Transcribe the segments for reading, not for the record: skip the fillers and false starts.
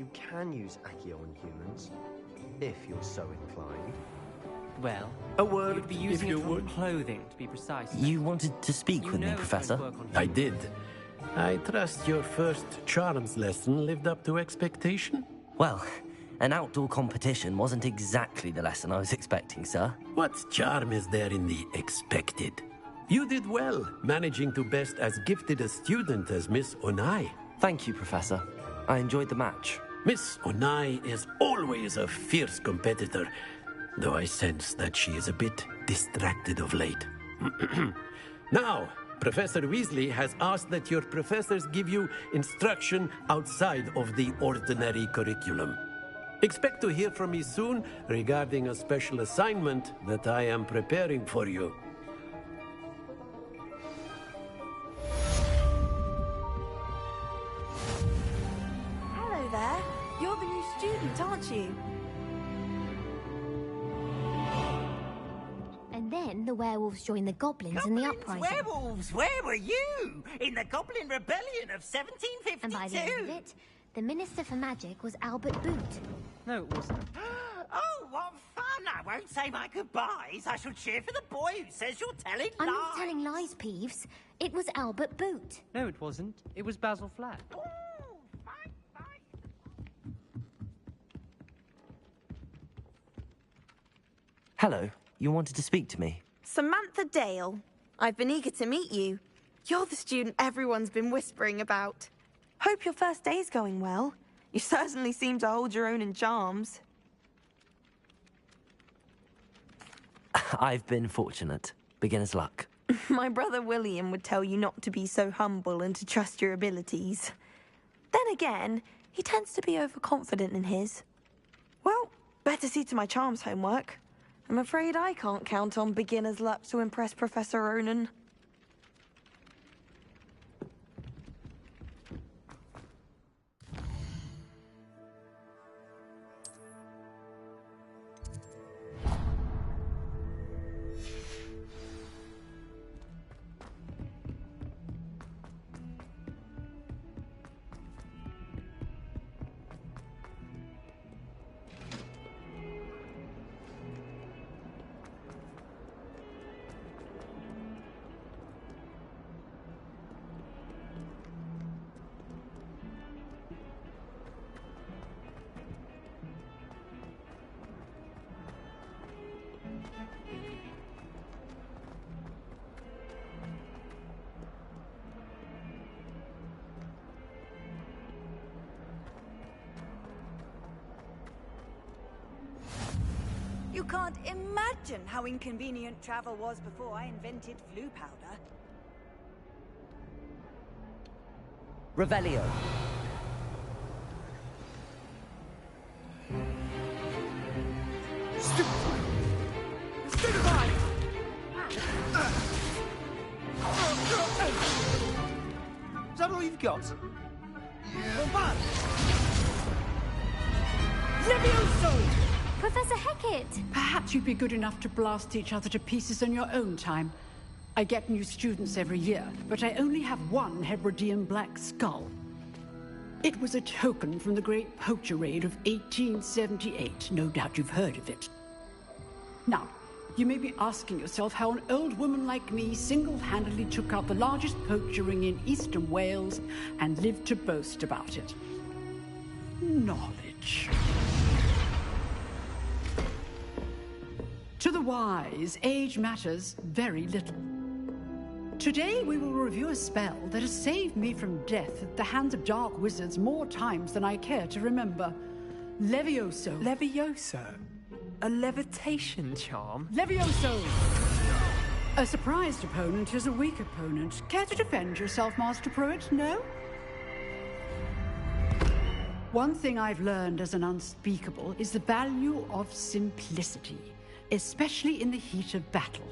you can use Accio on humans, if you're so inclined. Well, A word, you'd be if using you it for would. clothing, to be precise. You wanted to speak with me, know it's Professor? going to work on I humans. did. I trust your first charms lesson lived up to expectation? Well, an outdoor competition wasn't exactly the lesson I was expecting, sir. What charm is there in the expected? You did well, managing to best as gifted a student as Miss Onai. Thank you, Professor. I enjoyed the match. Miss Onai is always a fierce competitor, though I sense that she is a bit distracted of late. Now, Professor Weasley has asked that your professors give you instruction outside of the ordinary curriculum. Expect to hear from me soon regarding a special assignment that I am preparing for you. Hello there. You're the new student, aren't you? And then the werewolves joined the goblins in the uprising. Werewolves, where were you? In the Goblin Rebellion of 1752? And by the end of it, the Minister for Magic was Albert Boot. No, it wasn't. Oh, what fun! I won't say my goodbyes. I shall cheer for the boy who says you're telling I'm lies. not telling lies, Peeves. It was Albert Boot. No, it wasn't. It was Basil Flat. Ooh, fine. Hello, you wanted to speak to me? Samantha Dale. I've been eager to meet you. You're the student everyone's been whispering about. Hope your first day's going well. You certainly seem to hold your own in charms. I've been fortunate. Beginner's luck. My brother William would tell you not to be so humble and to trust your abilities. Then again, he tends to be overconfident in his. Well, better see to my charms homework. I'm afraid I can't count on beginner's luck to impress Professor Ronan. You can't imagine how inconvenient travel was before I invented flu powder. Revelio. Stupefy! Is that all you've got? Levioso! Professor Hecat! Perhaps you'd be good enough to blast each other to pieces in your own time. I get new students every year, but I only have one Hebridean black skull. It was a token from the Great Poacher Raid of 1878. No doubt you've heard of it. Now, you may be asking yourself how an old woman like me single-handedly took out the largest poacher ring in eastern Wales and lived to boast about it. Knowledge. To the wise, age matters very little. Today we will review a spell that has saved me from death at the hands of dark wizards more times than I care to remember. Levioso. Levioso? A levitation charm? Levioso! A surprised opponent is a weak opponent. Care to defend yourself, Master Pruitt? No? One thing I've learned as an unspeakable is the value of simplicity, especially in the heat of battle.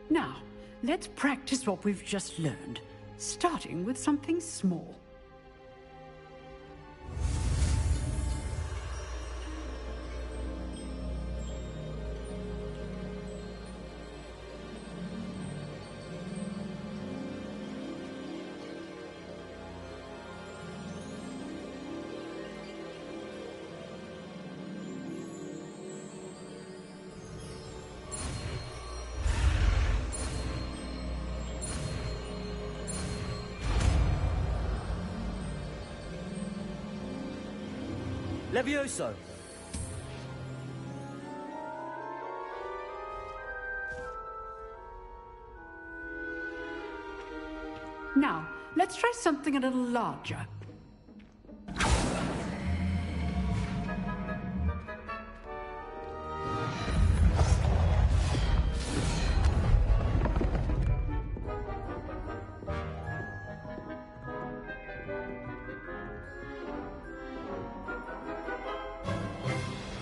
Now, let's practice what we've just learned, starting with something small. Levioso! Now, let's try something a little larger.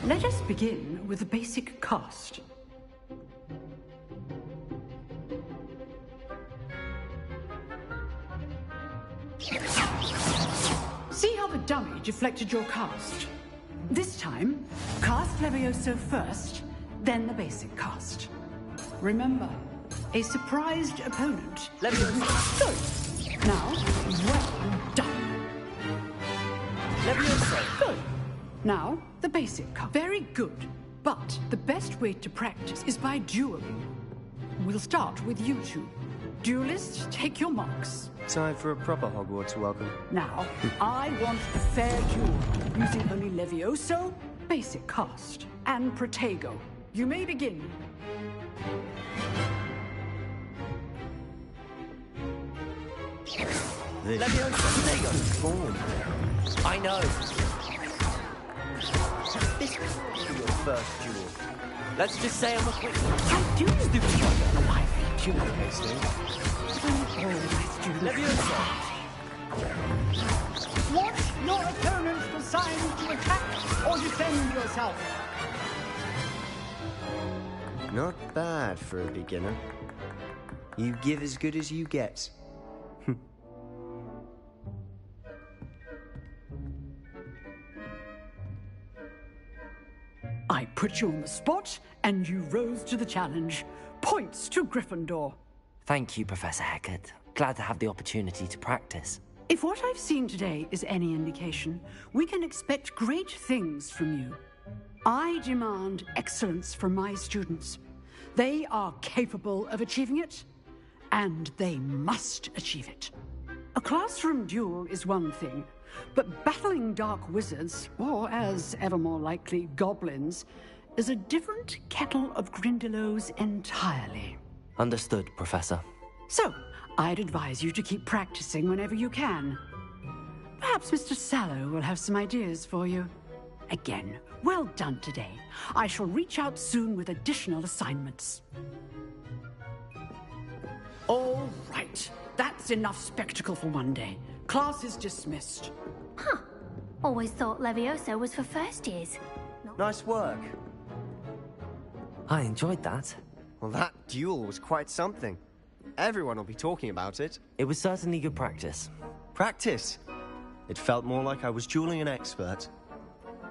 Let us begin with the basic cast. See how the dummy deflected your cast? This time, cast Levioso first, then the basic cast. Remember, a surprised opponent. Levioso! Good. Now, well done. Levioso! Good. Now, the basic cast. Very good. But the best way to practice is by dueling. We'll start with you two. Duelists, take your marks. Time for a proper Hogwarts welcome. Now, I want a fair duel, using only Levioso, basic cast, and Protego. You may begin. This Levioso, form. I know. This could be your first duel. Let's just say I'm a quick... I do stupid wonder why they duel. Okay, Steve. Levioso! Watch your opponents decide to attack or defend yourself. Not bad for a beginner. You give as good as you get. I put you on the spot, and you rose to the challenge. Points to Gryffindor. Thank you, Professor Hecat. Glad to have the opportunity to practice. If what I've seen today is any indication, we can expect great things from you. I demand excellence from my students. They are capable of achieving it, and they must achieve it. A classroom duel is one thing, but battling dark wizards, or as ever more likely, goblins, is a different kettle of Grindylows entirely. Understood, Professor. So, I'd advise you to keep practicing whenever you can. Perhaps Mr. Sallow will have some ideas for you. Again, well done today. I shall reach out soon with additional assignments. All right. That's enough spectacle for one day. Class is dismissed. Huh. Always thought Levioso was for first years. Nice work. I enjoyed that. Well, that duel was quite something. Everyone will be talking about it. It was certainly good practice. Practice? It felt more like I was dueling an expert.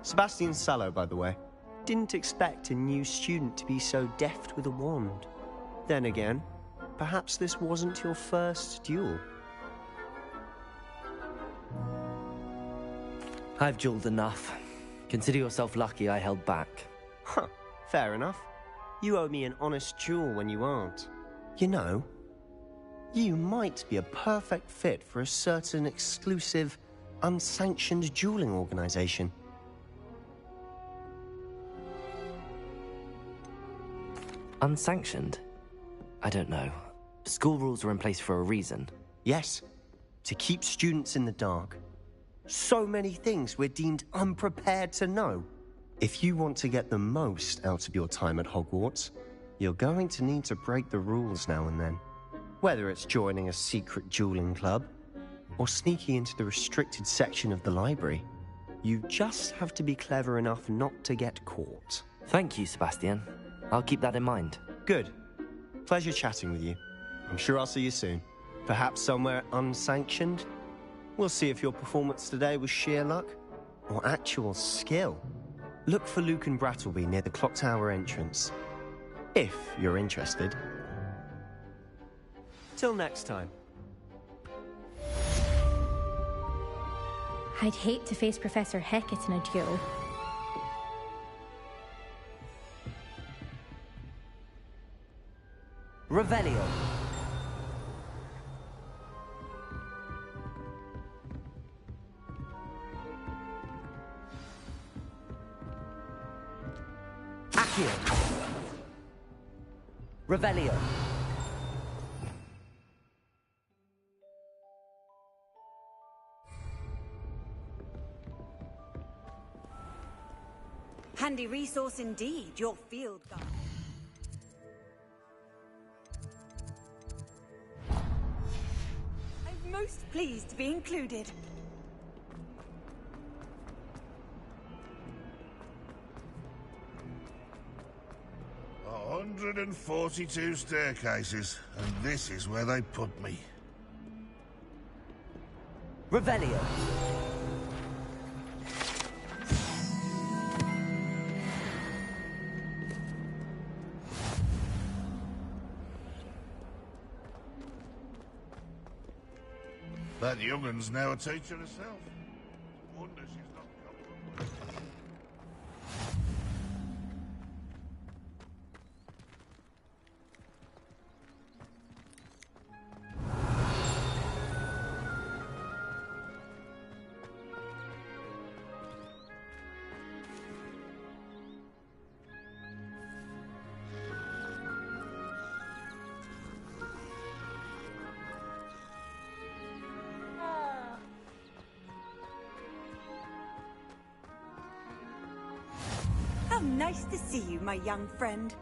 Sebastian Sallow, by the way. Didn't expect a new student to be so deft with a wand. Then again, perhaps this wasn't your first duel. I've dueled enough. Consider yourself lucky I held back. Huh, fair enough. You owe me an honest duel when you aren't. You know, you might be a perfect fit for a certain exclusive, unsanctioned dueling organization. Unsanctioned? I don't know. School rules are in place for a reason. Yes, to keep students in the dark. So many things we're deemed unprepared to know. If you want to get the most out of your time at Hogwarts, you're going to need to break the rules now and then. Whether it's joining a secret dueling club, or sneaking into the restricted section of the library, you just have to be clever enough not to get caught. Thank you, Sebastian. I'll keep that in mind. Good. Pleasure chatting with you. I'm sure I'll see you soon. Perhaps somewhere unsanctioned? We'll see if your performance today was sheer luck or actual skill. Look for Luke and Brattleby near the clock tower entrance, if you're interested. Till next time. I'd hate to face Professor Hecat in a duel. Revelio. Accio. Revelio. Handy resource indeed, your field guide. I'm most pleased to be included. A 142 staircases, and this is where they put me. Revelio. That young'un's now a teacher herself. Wonder she's not come from where. How nice to see you, my young friend.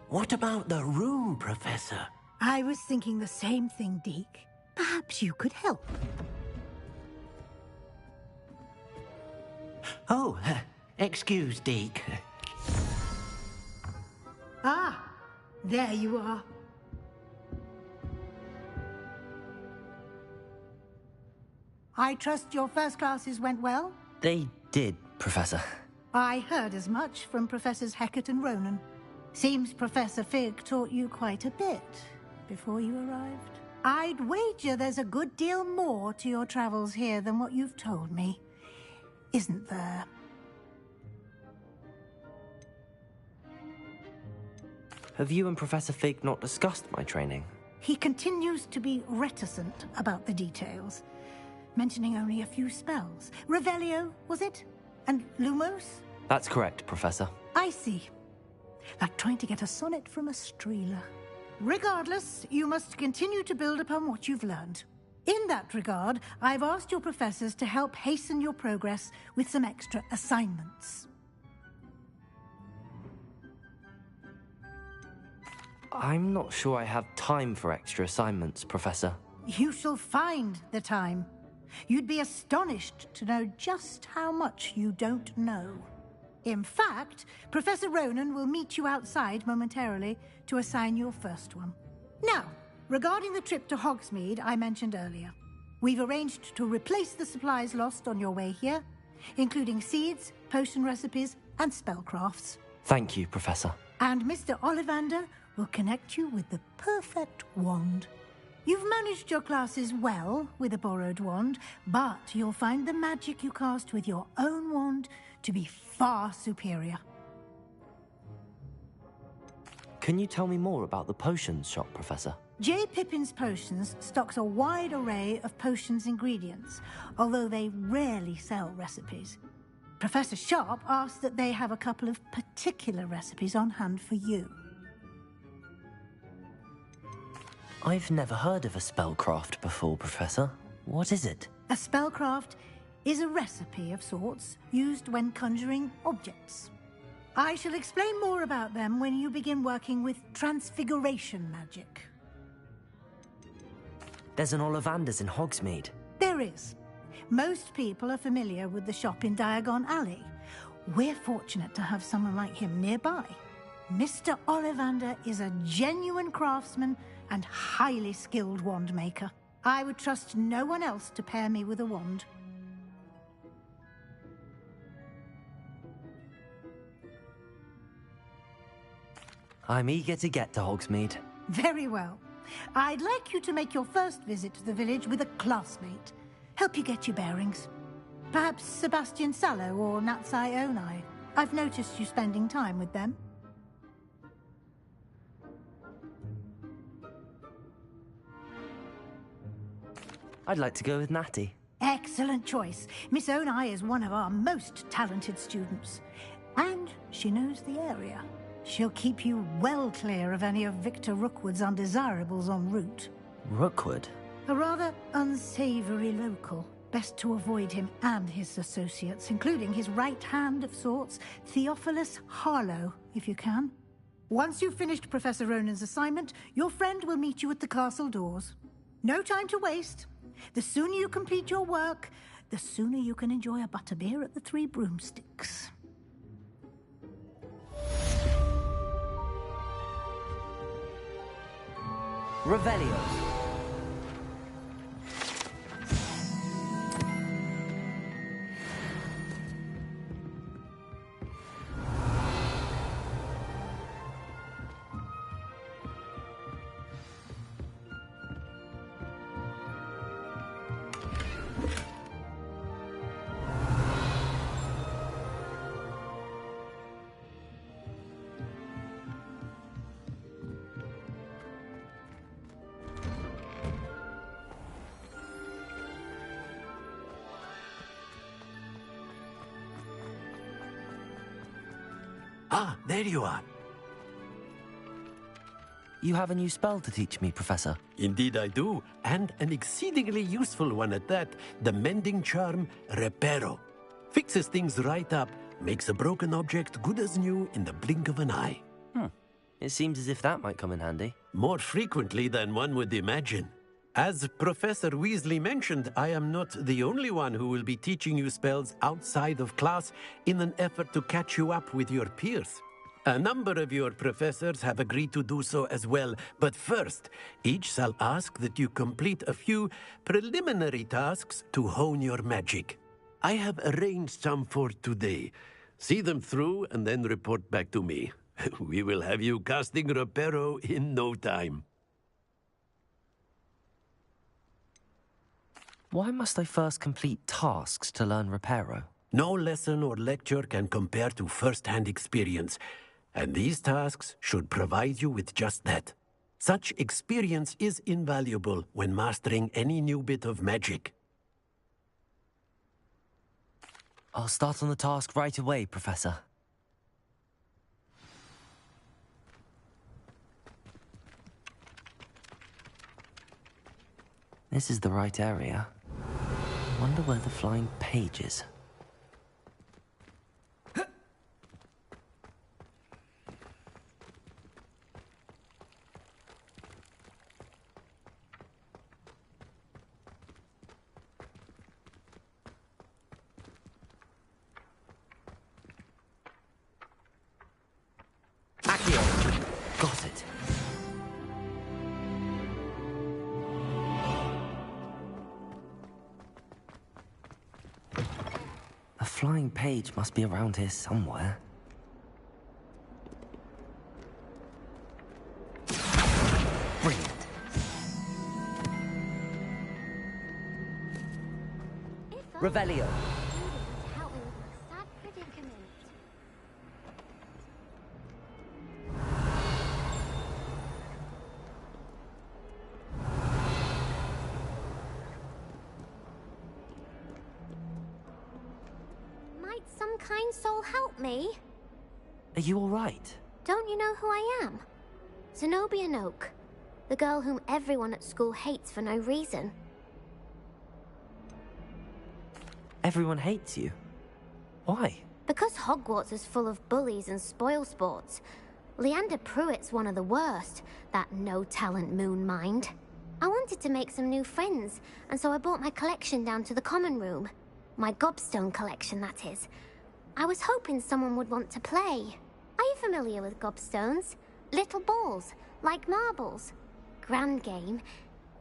What about the room, Professor? I was thinking the same thing, Deke. Perhaps you could help. Oh, excuse, Deke. Ah, there you are. I trust your first classes went well? They did, Professor. I heard as much from Professors Hecat and Ronan. Seems Professor Fig taught you quite a bit before you arrived. I'd wager there's a good deal more to your travels here than what you've told me. Isn't there? Have you and Professor Fig not discussed my training? He continues to be reticent about the details, mentioning only a few spells. Revelio, was it? And Lumos? That's correct, Professor. I see. Like trying to get a sonnet from a streeler. Regardless, you must continue to build upon what you've learned. In that regard, I've asked your professors to help hasten your progress with some extra assignments. I'm not sure I have time for extra assignments, Professor. You shall find the time. You'd be astonished to know just how much you don't know. In fact, Professor Ronan will meet you outside momentarily to assign your first one. Now, regarding the trip to Hogsmeade I mentioned earlier, we've arranged to replace the supplies lost on your way here, including seeds, potion recipes, and spellcrafts. Thank you, Professor. And Mr. Ollivander will connect you with the perfect wand. You've managed your classes well with a borrowed wand, but you'll find the magic you cast with your own wand to be far superior. Can you tell me more about the potions shop, Professor? J. Pippin's Potions stocks a wide array of potions ingredients, although they rarely sell recipes. Professor Sharp asked that they have a couple of particular recipes on hand for you. I've never heard of a spellcraft before, Professor. What is it? A spellcraft is a recipe of sorts used when conjuring objects. I shall explain more about them when you begin working with transfiguration magic. There's an Ollivander's in Hogsmeade. There is. Most people are familiar with the shop in Diagon Alley. We're fortunate to have someone like him nearby. Mr. Ollivander is a genuine craftsman and highly skilled wand maker. I would trust no one else to pair me with a wand. I'm eager to get to Hogsmeade. Very well. I'd like you to make your first visit to the village with a classmate. Help you get your bearings. Perhaps Sebastian Sallow or Natsai Onai. I've noticed you spending time with them. I'd like to go with Natty. Excellent choice. Miss Onai is one of our most talented students. And she knows the area. She'll keep you well clear of any of Victor Rookwood's undesirables en route. Rookwood? A rather unsavory local. Best to avoid him and his associates, including his right hand of sorts, Theophilus Harlow, if you can. Once you've finished Professor Ronan's assignment, your friend will meet you at the castle doors. No time to waste. The sooner you complete your work, the sooner you can enjoy a butterbeer at the Three Broomsticks. Revelio. Ah, there you are. You have a new spell to teach me, Professor. Indeed I do, and an exceedingly useful one at that. The mending charm, Reparo. Fixes things right up, makes a broken object good as new in the blink of an eye. It seems as if that might come in handy. More frequently than one would imagine. As Professor Weasley mentioned, I am not the only one who will be teaching you spells outside of class in an effort to catch you up with your peers. A number of your professors have agreed to do so as well, but first, each shall ask that you complete a few preliminary tasks to hone your magic. I have arranged some for today. See them through and then report back to me. We will have you casting Reparo in no time. Why must I first complete tasks to learn Reparo? No lesson or lecture can compare to first-hand experience, and these tasks should provide you with just that. Such experience is invaluable when mastering any new bit of magic. I'll start on the task right away, Professor. This is the right area. Wonder where the flying page is. Accio! Got it. A flying page must be around here somewhere. Brilliant. Revelio. Some kind soul help me? Are you all right? Don't you know who I am? Zenobia Noak, the girl whom everyone at school hates for no reason. Everyone hates you. Why? Because Hogwarts is full of bullies and spoilsports. Leander Pruitt's one of the worst, that no-talent moon mind. I wanted to make some new friends, and so I brought my collection down to the common room. My gobstone collection, that is. I was hoping someone would want to play. Are you familiar with gobstones? Little balls, like marbles. Grand game.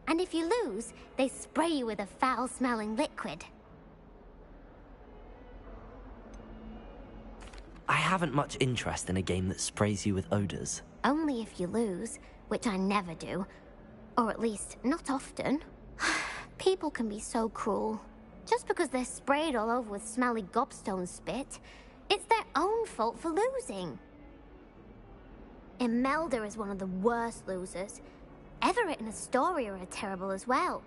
And if you lose, they spray you with a foul-smelling liquid. I haven't much interest in a game that sprays you with odors. Only if you lose, which I never do. Or at least, not often. People can be so cruel. Just because they're sprayed all over with smelly gobstone spit, it's their own fault for losing. Imelda is one of the worst losers. Everett and Astoria are terrible as well.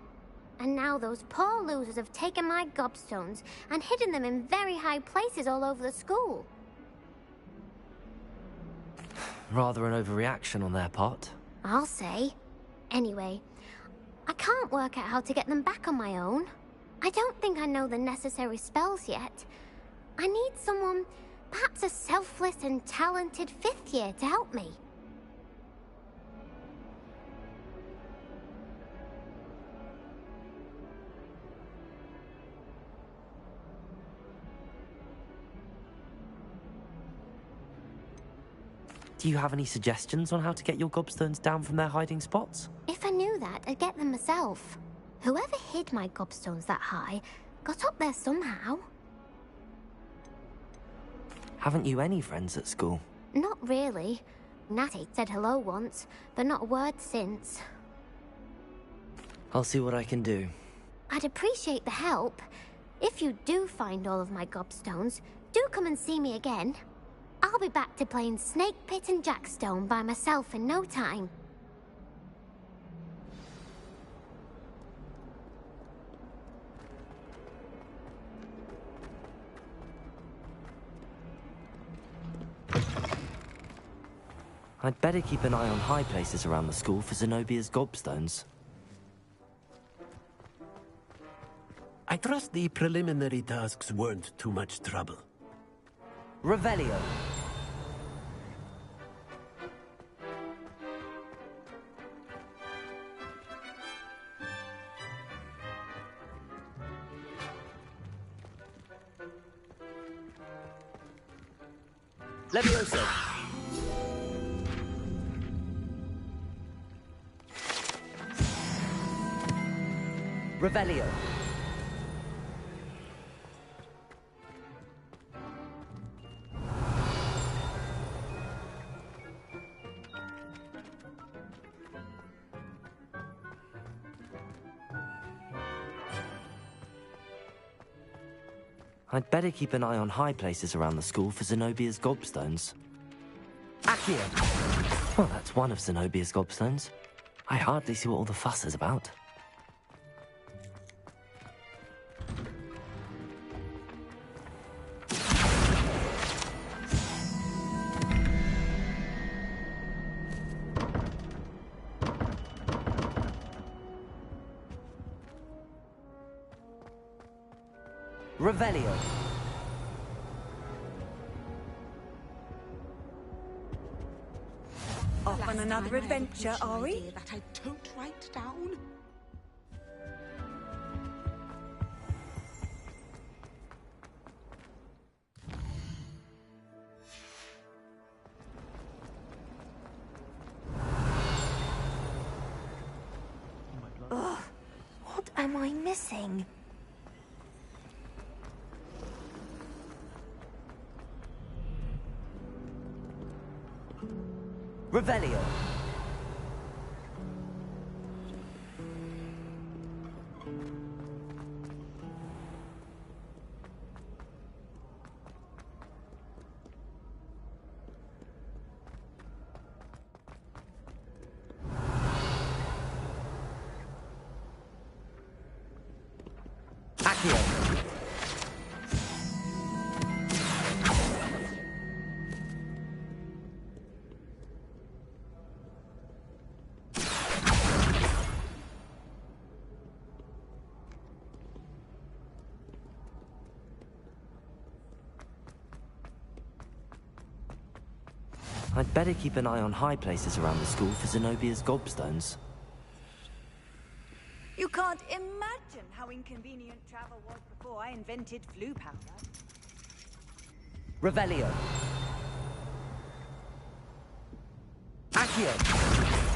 And now those poor losers have taken my gobstones and hidden them in very high places all over the school. Rather an overreaction on their part. I'll say. Anyway, I can't work out how to get them back on my own. I don't think I know the necessary spells yet. I need someone, perhaps a selfless and talented 5th year to help me. Do you have any suggestions on how to get your gobstones down from their hiding spots? If I knew that, I'd get them myself. Whoever hid my gobstones that high got up there somehow. Haven't you any friends at school? Not really. Natty said hello once, but not a word since. I'll see what I can do. I'd appreciate the help. If you do find all of my gobstones, do come and see me again. I'll be back to playing Snake Pit and Jackstone by myself in no time. I'd better keep an eye on high places around the school for Zenobia's gobstones. I trust the preliminary tasks weren't too much trouble. Revelio. Levioso. Revelio. I'd better keep an eye on high places around the school for Zenobia's gobstones. Accio! Well, that's one of Zenobia's gobstones. I hardly see what all the fuss is about. Revelio. Off on another adventure, are we? That I don't write down. Ugh, what am I missing? Revelio. Accio. I'd better keep an eye on high places around the school for Zenobia's gobstones. You can't imagine how inconvenient travel was before I invented flu powder. Revelio. Accio.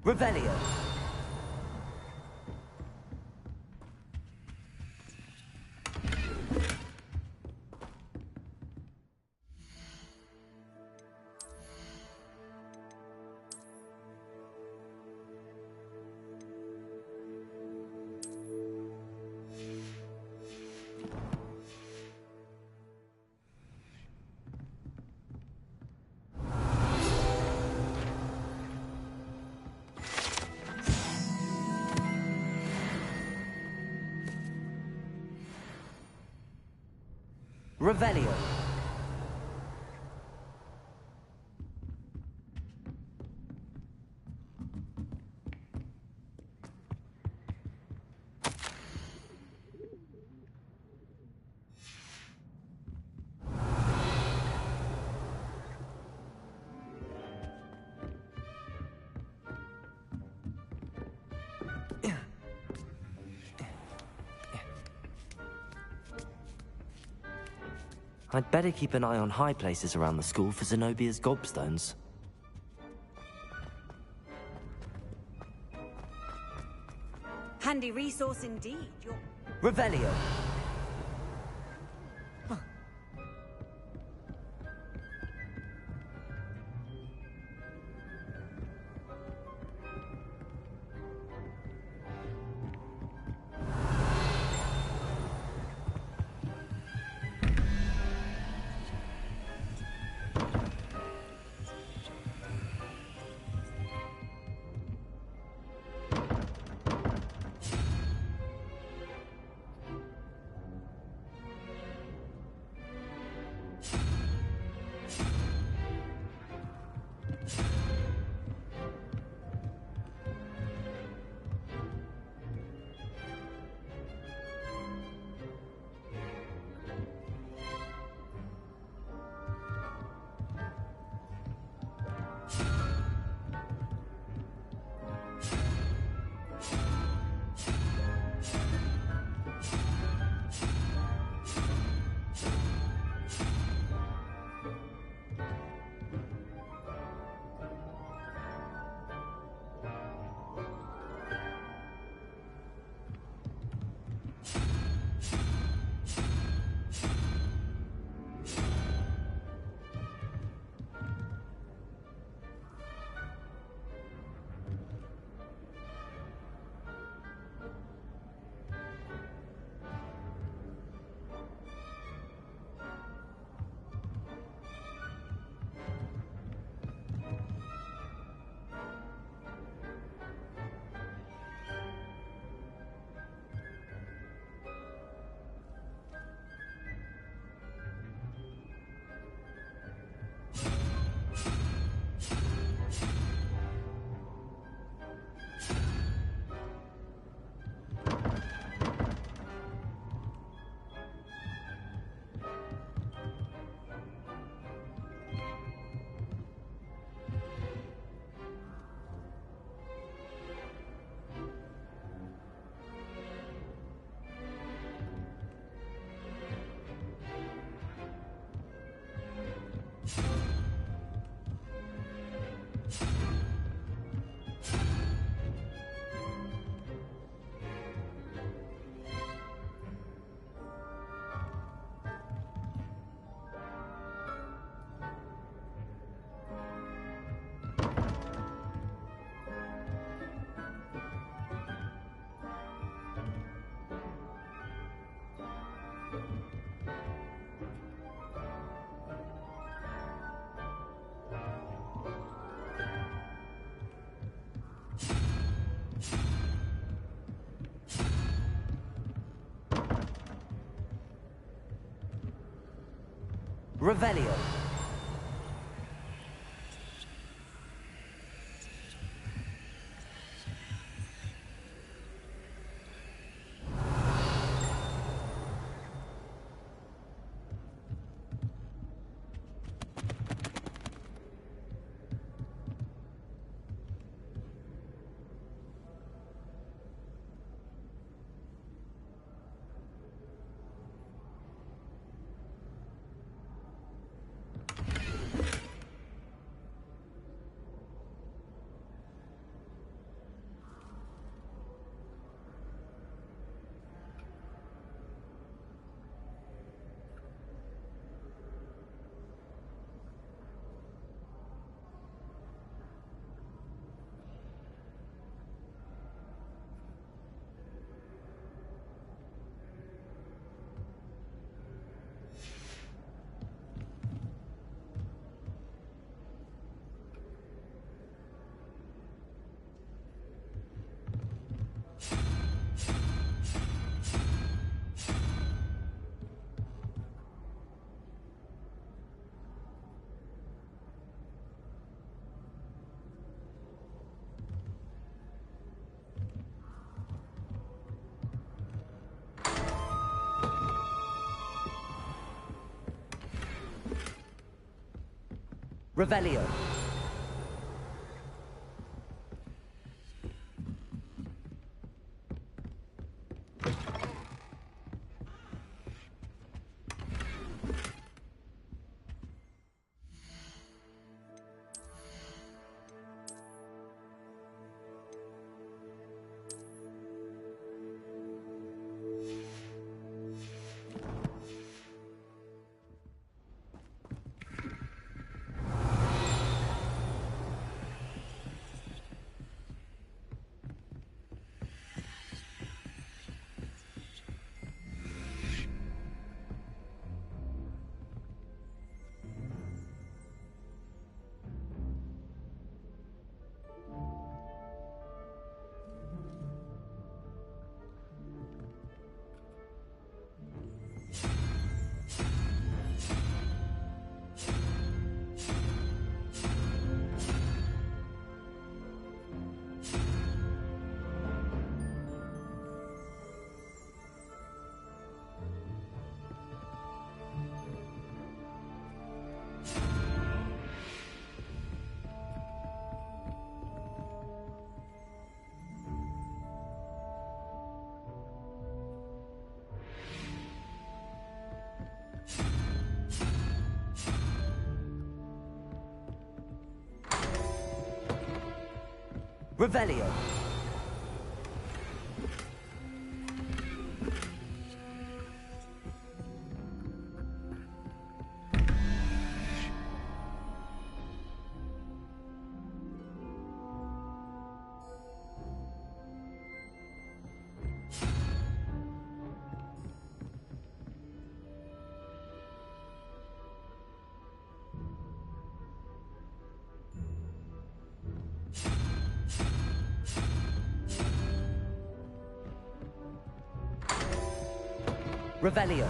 Revelio. Revelio. I'd better keep an eye on high places around the school for Zenobia's gobstones. Handy resource indeed. Revelio. Revelio. Revelio. Revelio. Revelio.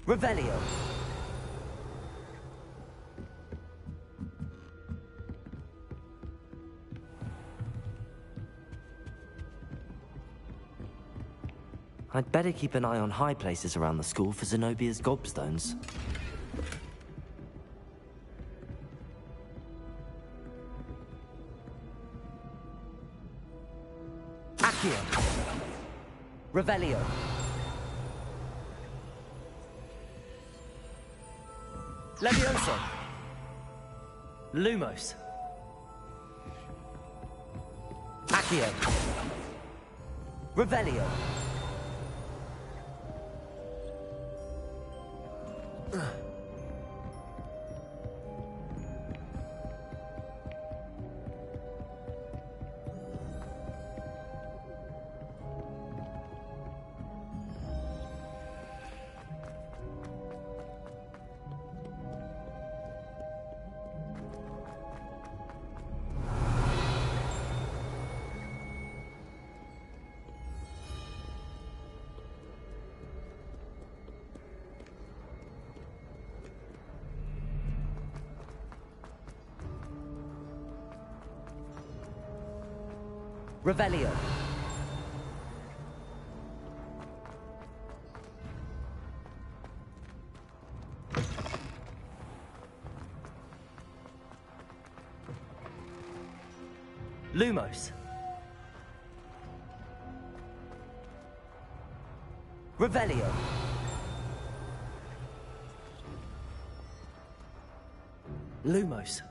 Revelio. I'd better keep an eye on high places around the school for Zenobia's gobstones. Accio. Revelio. Levioso. Lumos. Accio. Revelio. Revelio. Lumos. Revelio. Lumos.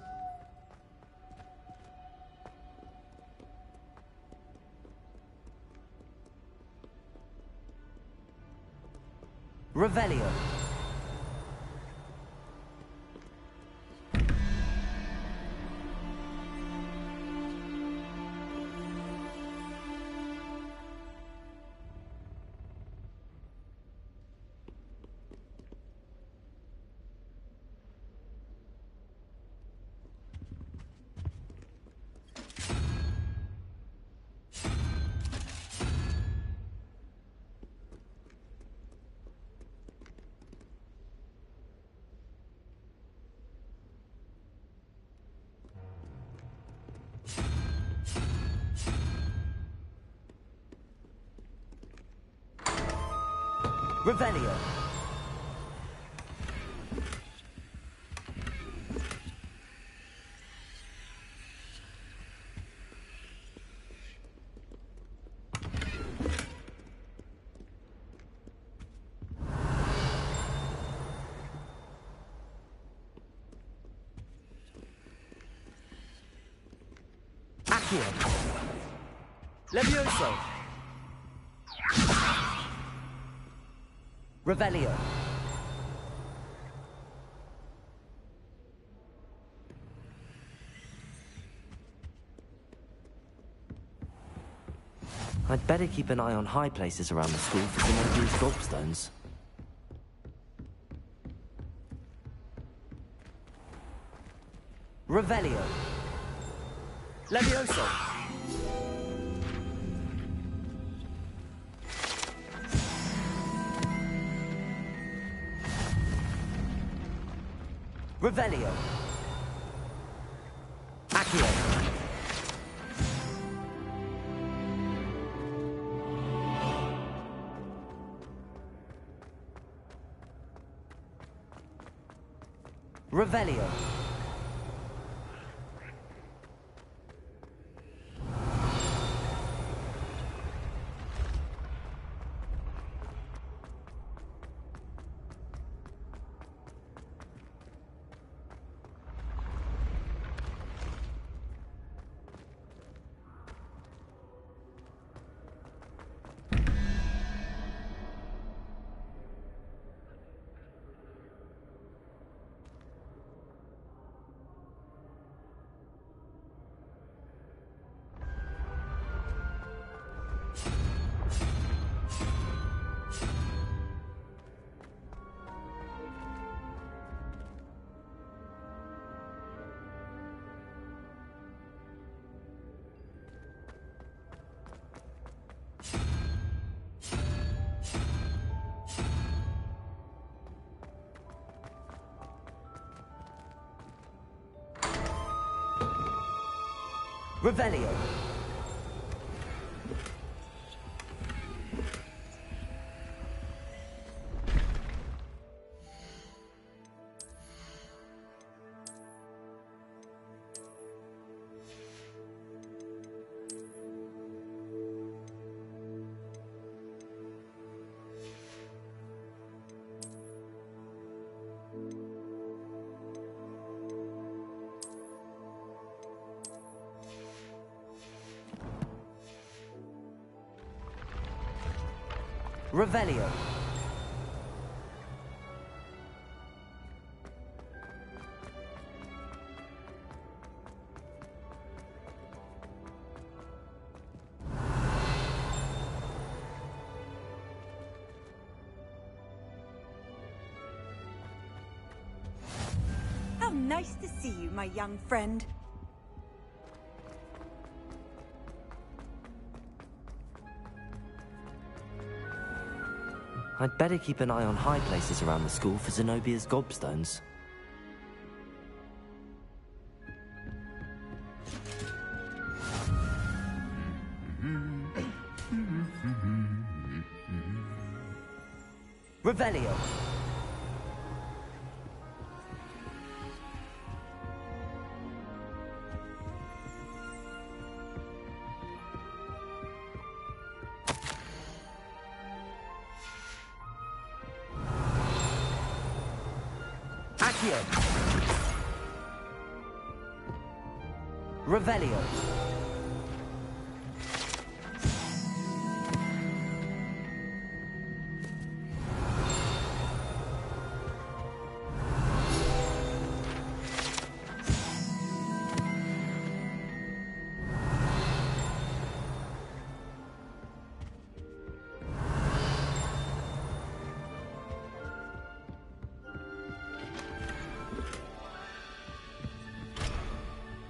Revelio. Revelio. Accio. Levioso. Revelio. I'd better keep an eye on high places around the school for Zenobie's gobstones. Revelio. Levioso. Revelio. Accio. Revelio. Revelio. Revelio. How nice to see you, my young friend. I'd better keep an eye on high places around the school for Zenobia's gobstones. Revelio. Accio. Revelio.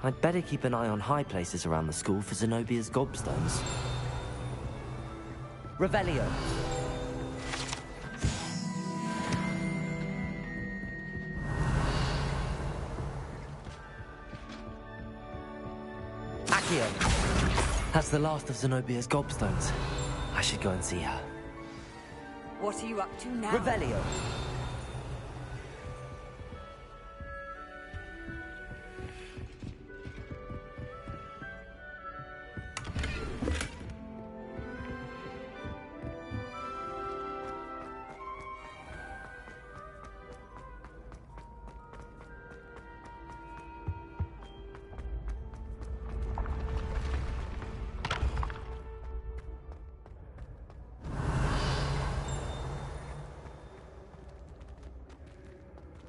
I'd better keep an eye on high places around the school for Zenobia's gobstones. Revelio. Accio. That's the last of Zenobia's gobstones. I should go and see her. What are you up to now? Revelio.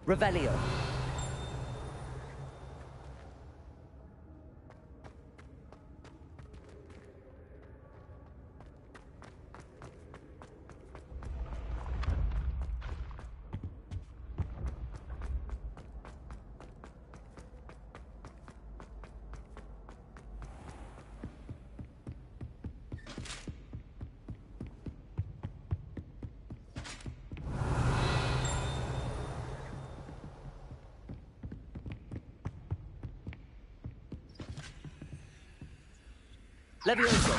Revelio. Levioso.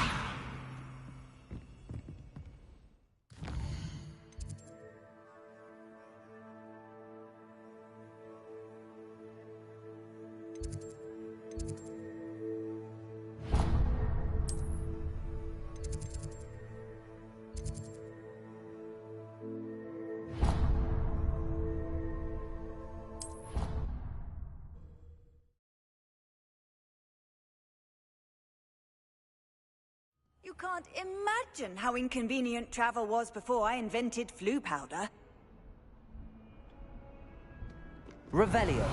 You can't imagine how inconvenient travel was before I invented flu powder. Revelio.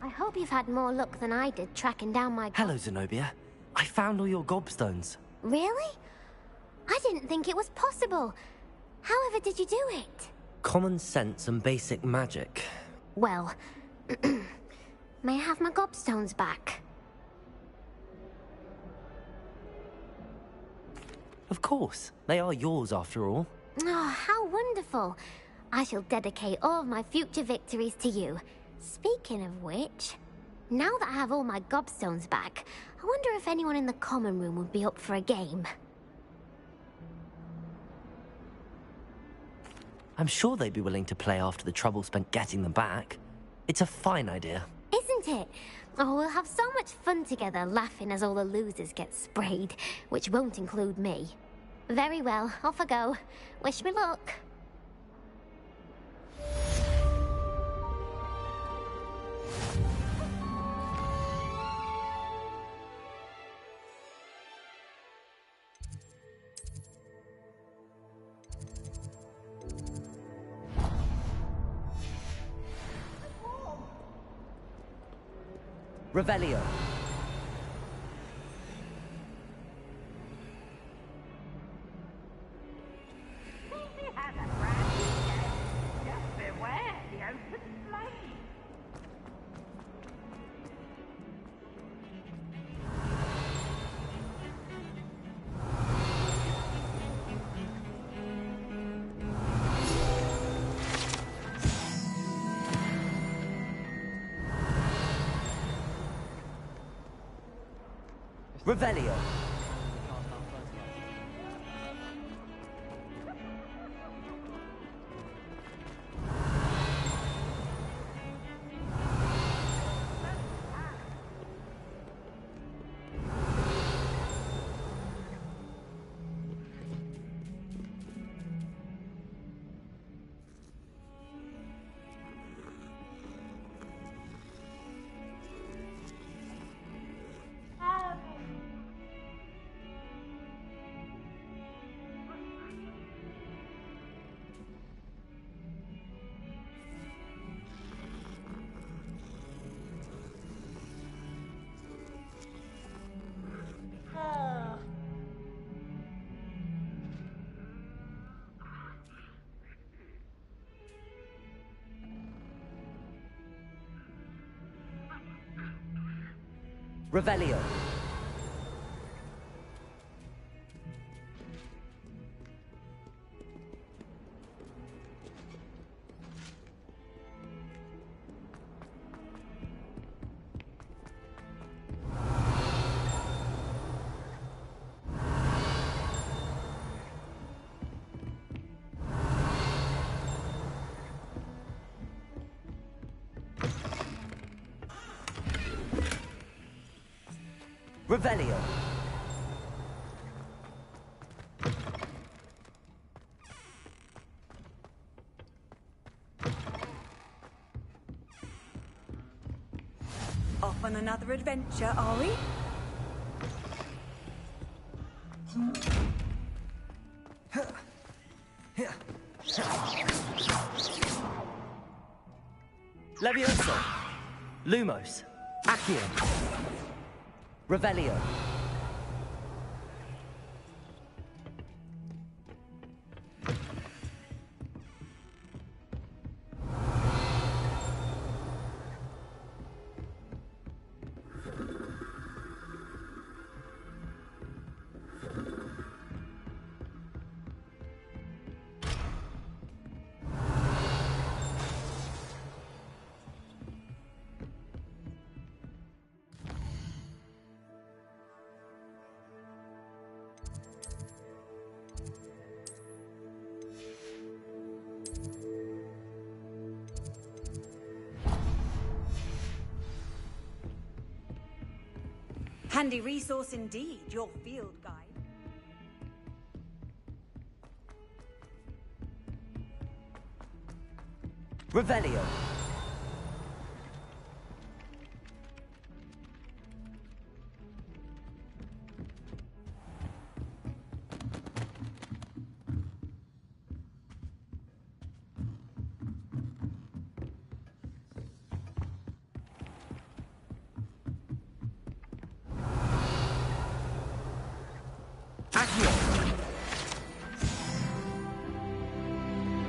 I hope you've had more luck than I did tracking down my... Hello, Zenobia. I found all your gobstones. Really? I didn't think it was possible. However did you do it? Common sense and basic magic. Well, may I have my gobstones back? Of course. They are yours, after all. Oh, how wonderful. I shall dedicate all of my future victories to you. Speaking of which, now that I have all my gobstones back, I wonder if anyone in the common room would be up for a game. I'm sure they'd be willing to play after the trouble spent getting them back. It's a fine idea. Isn't it? Oh, we'll have so much fun together, laughing as all the losers get sprayed, which won't include me. Very well, off I go. Wish me luck. Revelio. Revelio. Revelio. Revelio. Off on another adventure, are we? Levioso. Lumos. Accio. Revelio. Handy resource indeed, your field guide. Revelio.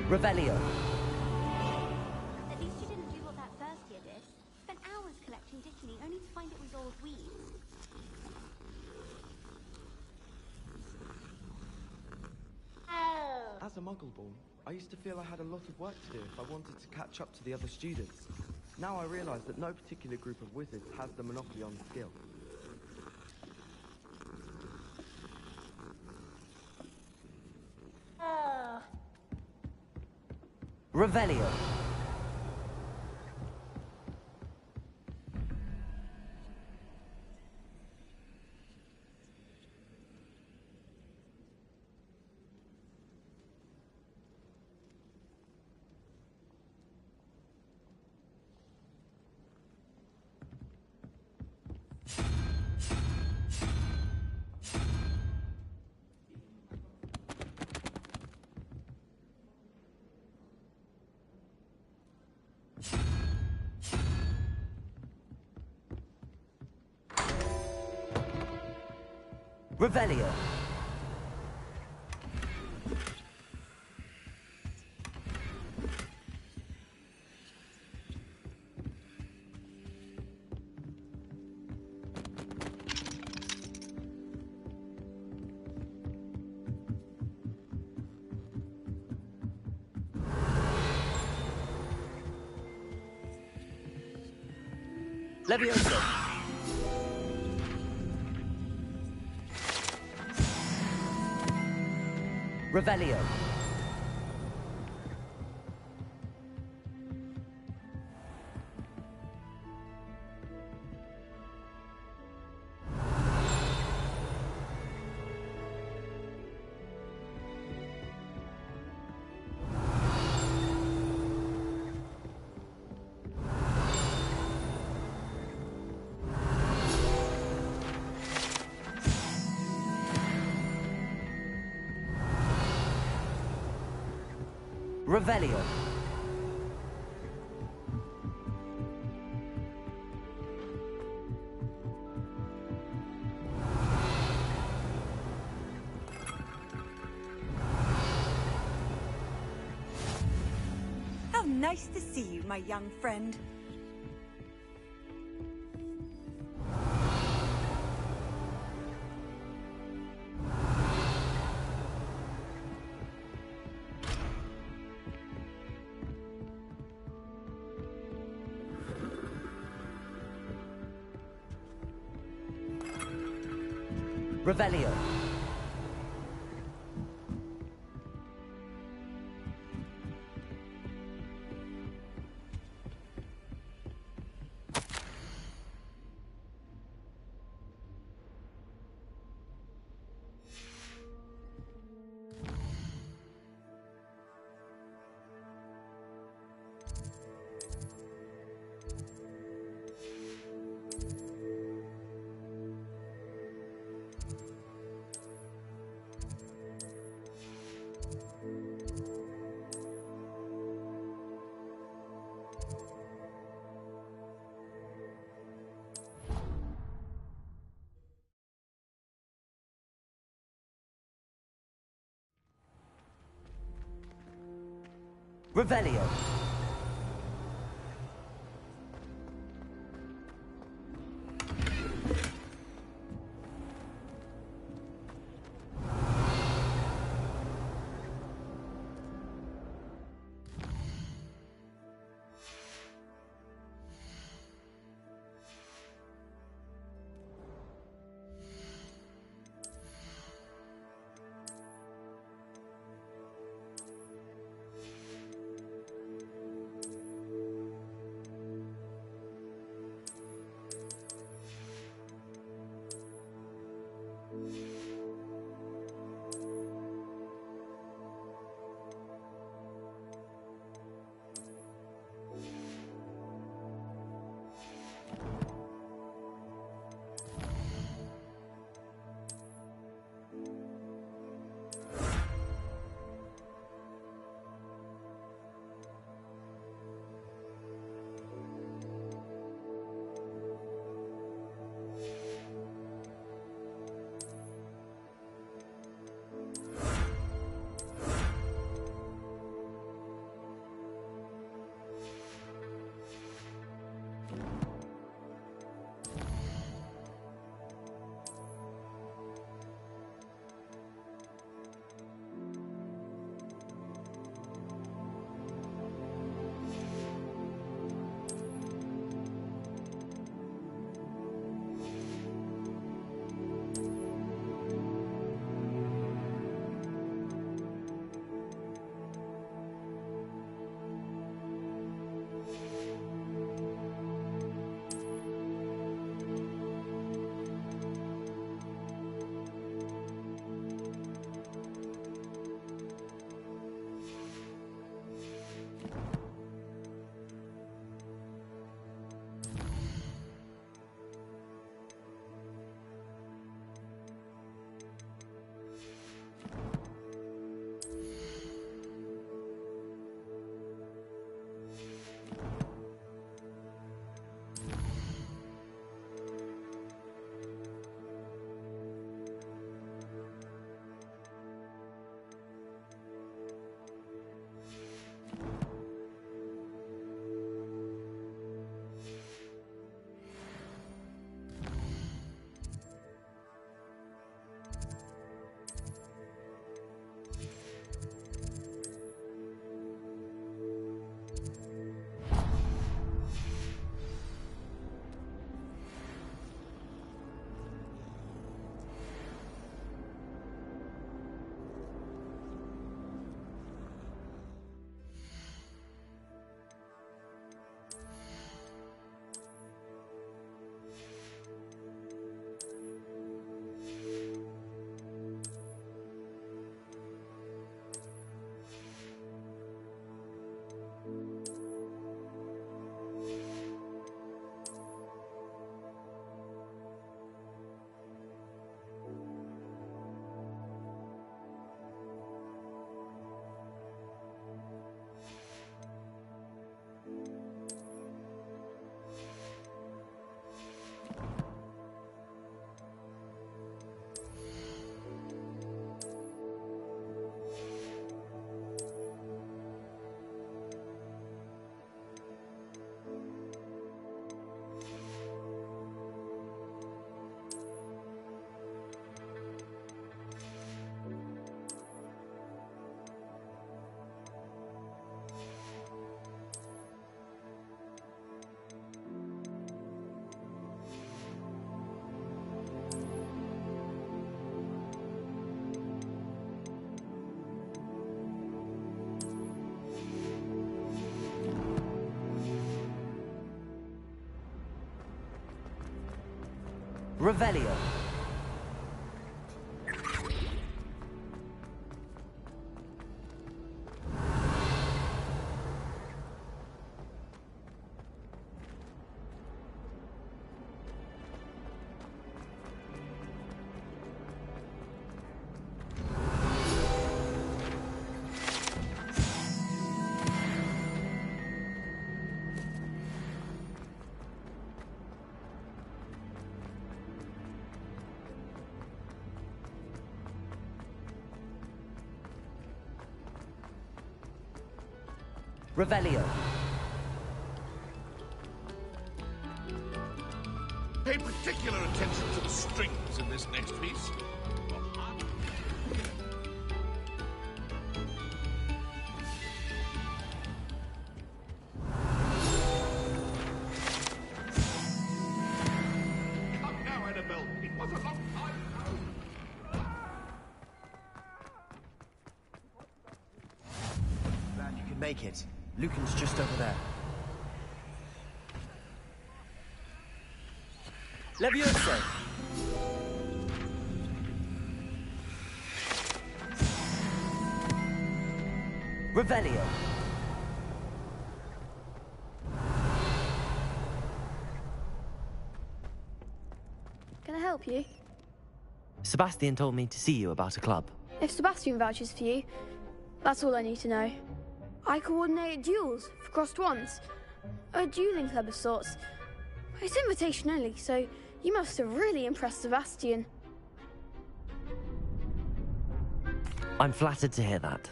Revelio. At least you didn't do what that first year did. Spent hours collecting Dickney only to find it was all weeds. As a Muggleborn, I used to feel I had a lot of work to do if I wanted to catch up to the other students. Now I realise that no particular group of wizards has the monopoly on skill. Revelio. Revelio. Levioso. Revelio. Revelio. How nice to see you, my young friend. Revelio. Revelio. Revelio. Revelio. Pay particular attention to the strings in this next piece. Come now, Annabelle. It was a long time ago. Glad you could make it. Lucan's just over there. Levioso. Revelio. Can I help you? Sebastian told me to see you about a club. If Sebastian vouches for you, that's all I need to know. I coordinate duels for crossed wands. A dueling club of sorts. It's invitation only, so you must have really impressed Sebastian. I'm flattered to hear that.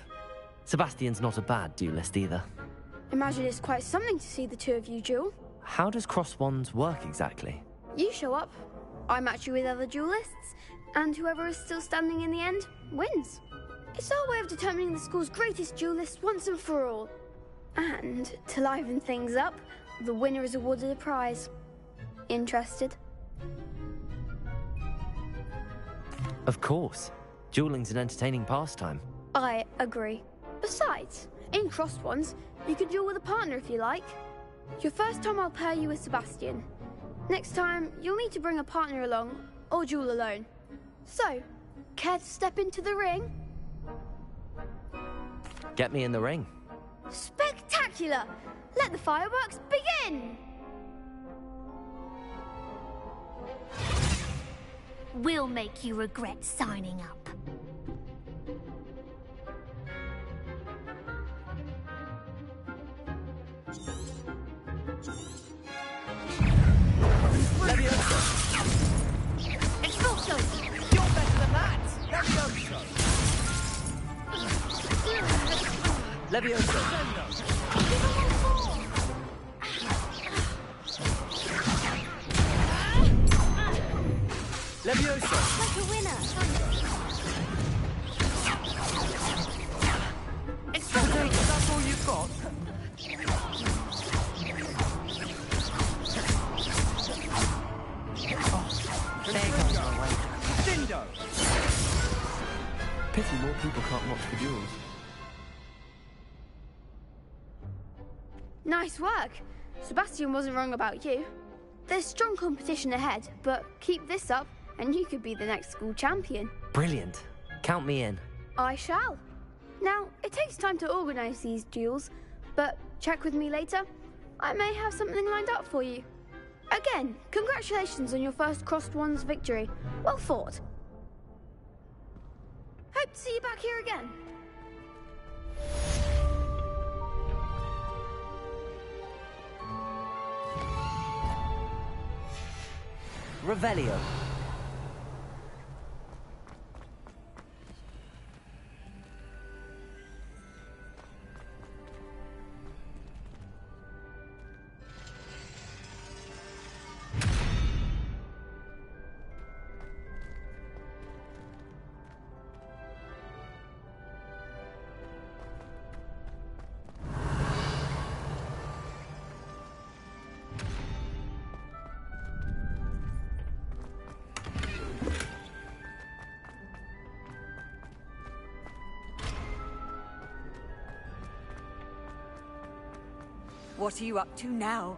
Sebastian's not a bad duelist either. Imagine it's quite something to see the two of you duel. How does cross wands work exactly? You show up, I match you with other duelists, and whoever is still standing in the end wins. It's our way of determining the school's greatest duelist once and for all. And to liven things up, the winner is awarded a prize. Interested? Of course. Dueling's an entertaining pastime. I agree. Besides, in crossed ones, you can duel with a partner if you like. Your first time I'll pair you with Sebastian. Next time, you'll need to bring a partner along, or duel alone. So, care to step into the ring? Get me in the ring. Spectacular! Let the fireworks begin! We'll make you regret signing up. Expulso! You're better than that! Levioso! Levioso. Levioso. Like a winner. Expulso! That's all you've got? There goes my way. Dindo! Pity more people can't watch the duels. Nice work. Sebastian wasn't wrong about you. There's strong competition ahead, but keep this up and you could be the next school champion. Brilliant. Count me in. I shall. Now, it takes time to organise these duels, but check with me later. I may have something lined up for you. Again, congratulations on your first crossed wands victory. Well fought. Hope to see you back here again. Revelio. What are you up to now?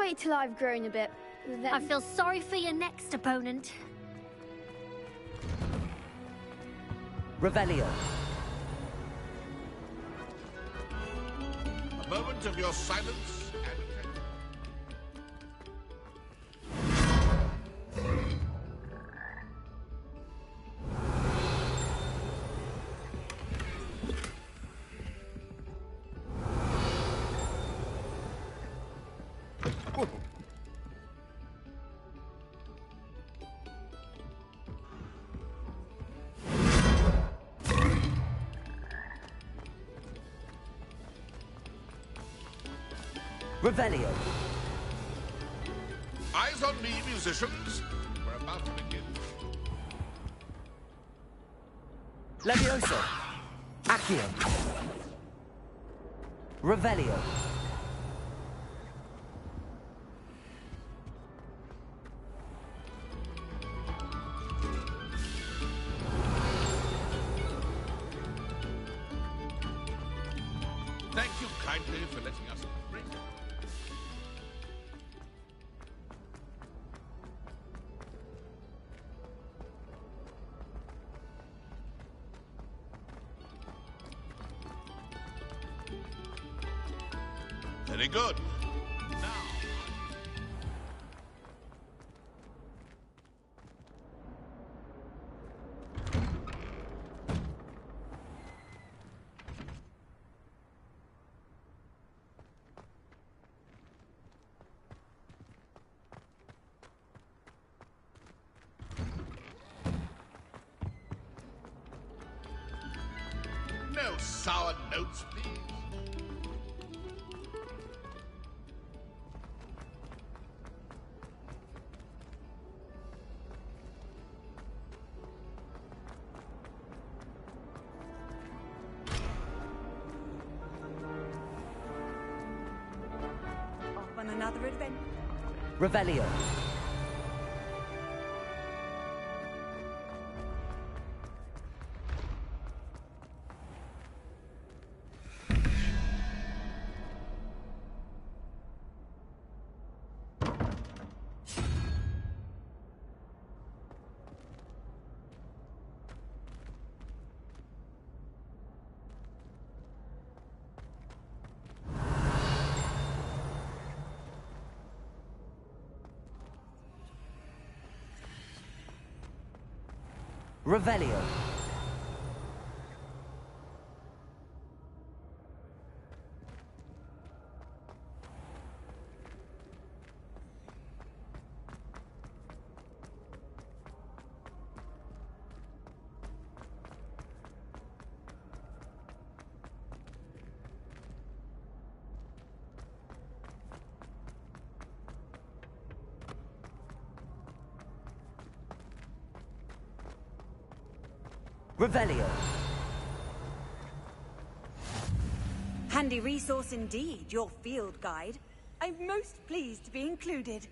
wait till I've grown a bit. Then... I feel sorry for your next opponent. Revelio. A moment of your silence and Revelio. eyes on me, musicians. We're about to begin. Levioso. Accio. Revelio. Thank you kindly for letting us bring. Very good. Now. No sour notes, please. Off on another adventure. Revelio. Revelio. Revelio. Handy resource indeed, your field guide. I'm most pleased to be included.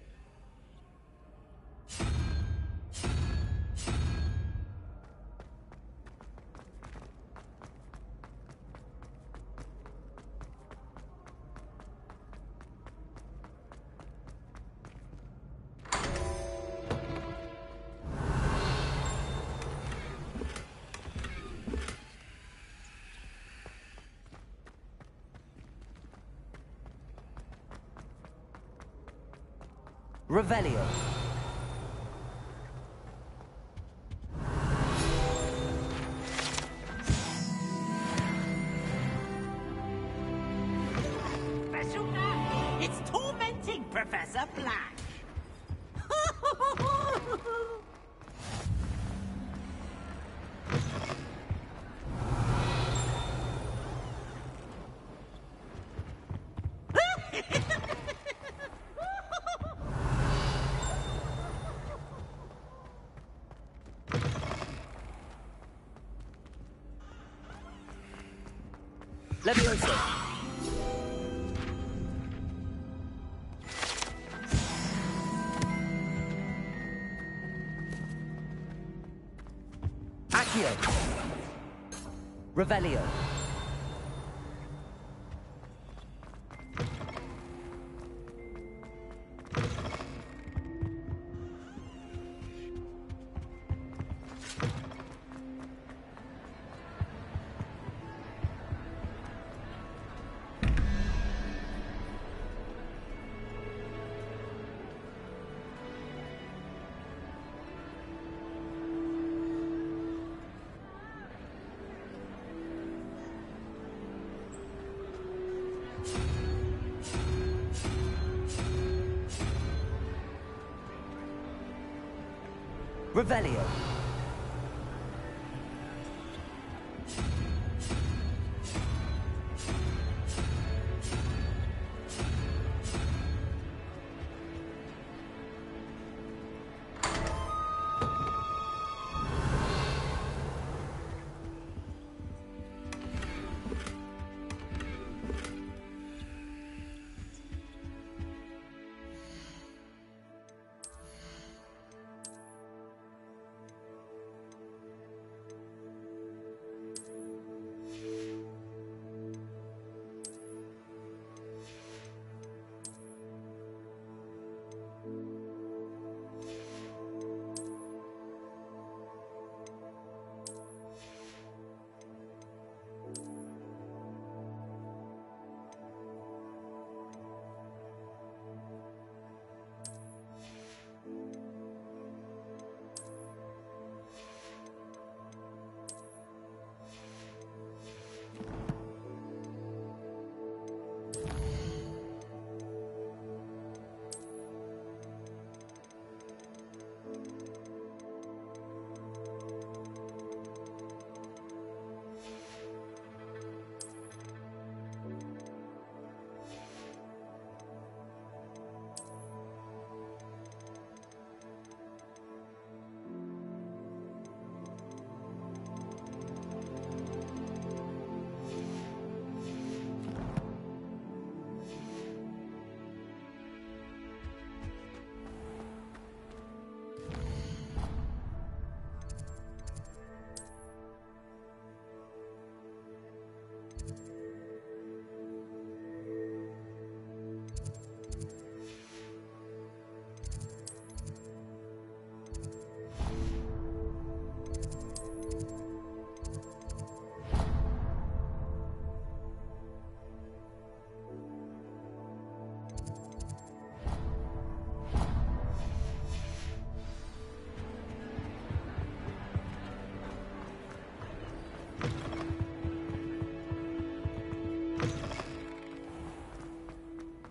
Revelio. It's tormenting, Professor Black. Levioso. Accio. Revelio. Revelio.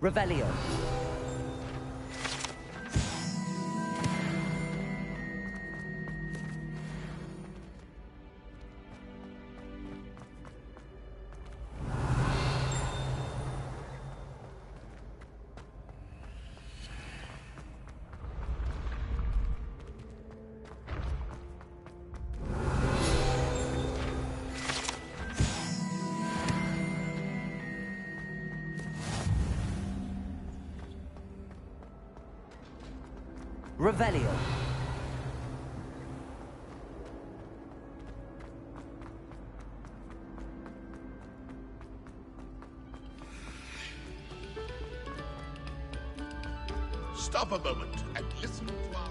Revelio. Revelio. Stop a moment and listen to our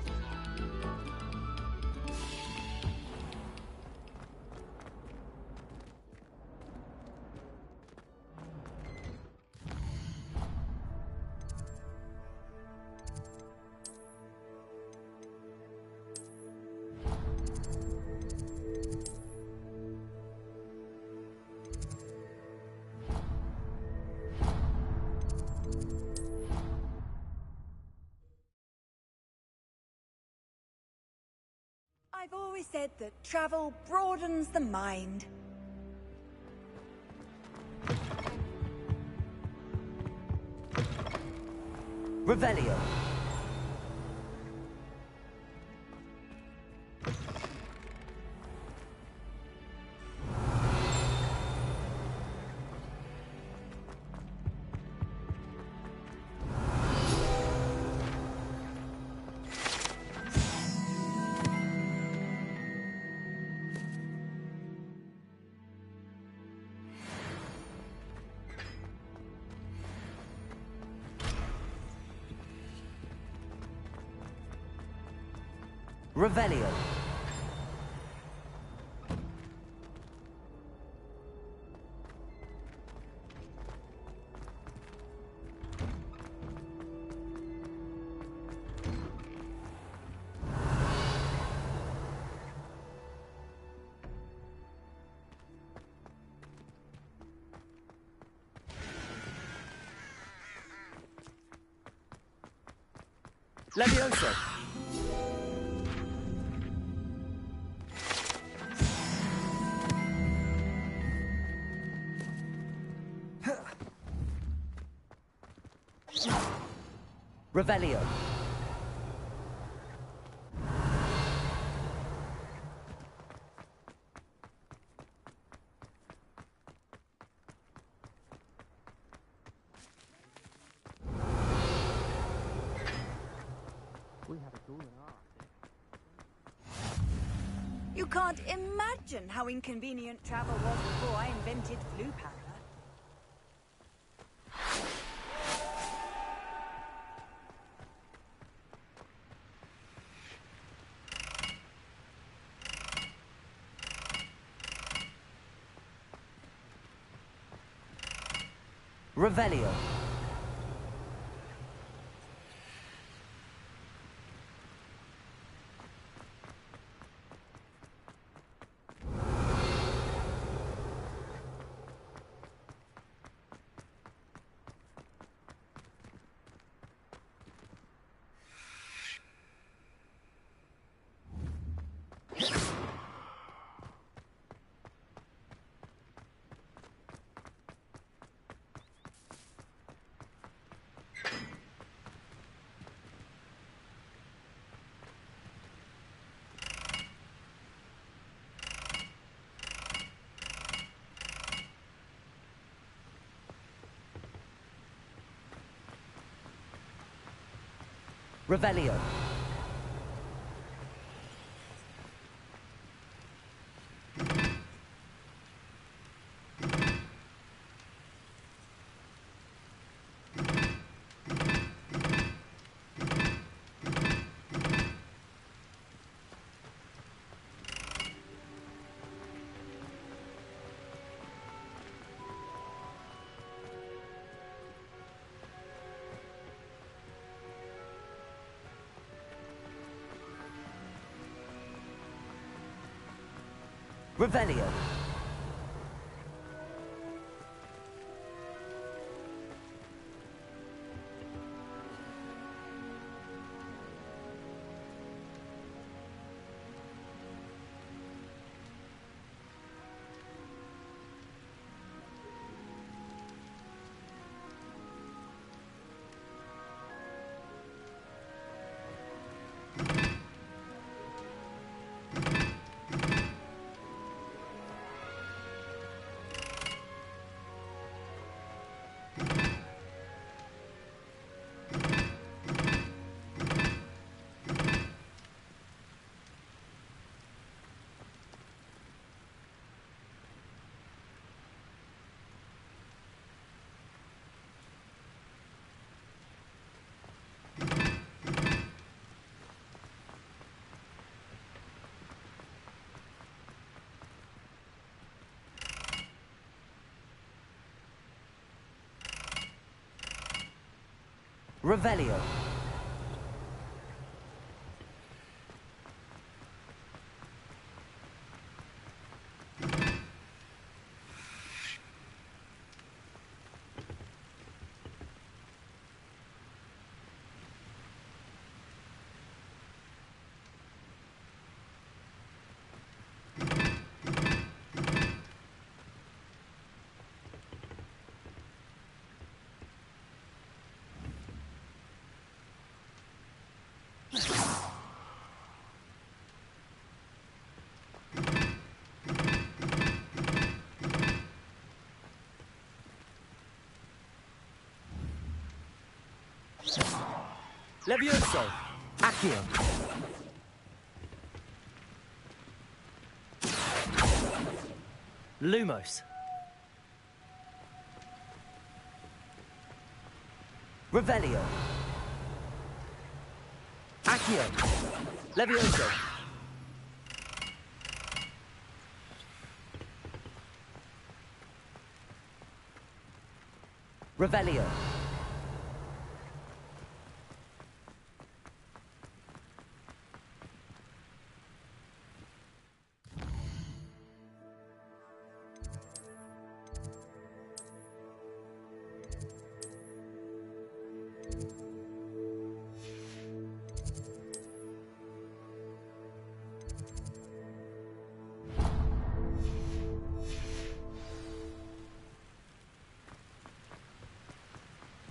I've always said that travel broadens the mind. Revelio. Revelio. Levioso. Revelio. You can't imagine how inconvenient travel was before I invented flu powder. Revelio. Revelio. Revelio. Revelio. Levioso. Accio. Lumos. Revelio. Accio. Levioso. Revelio.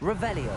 Revelio.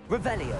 Revelio.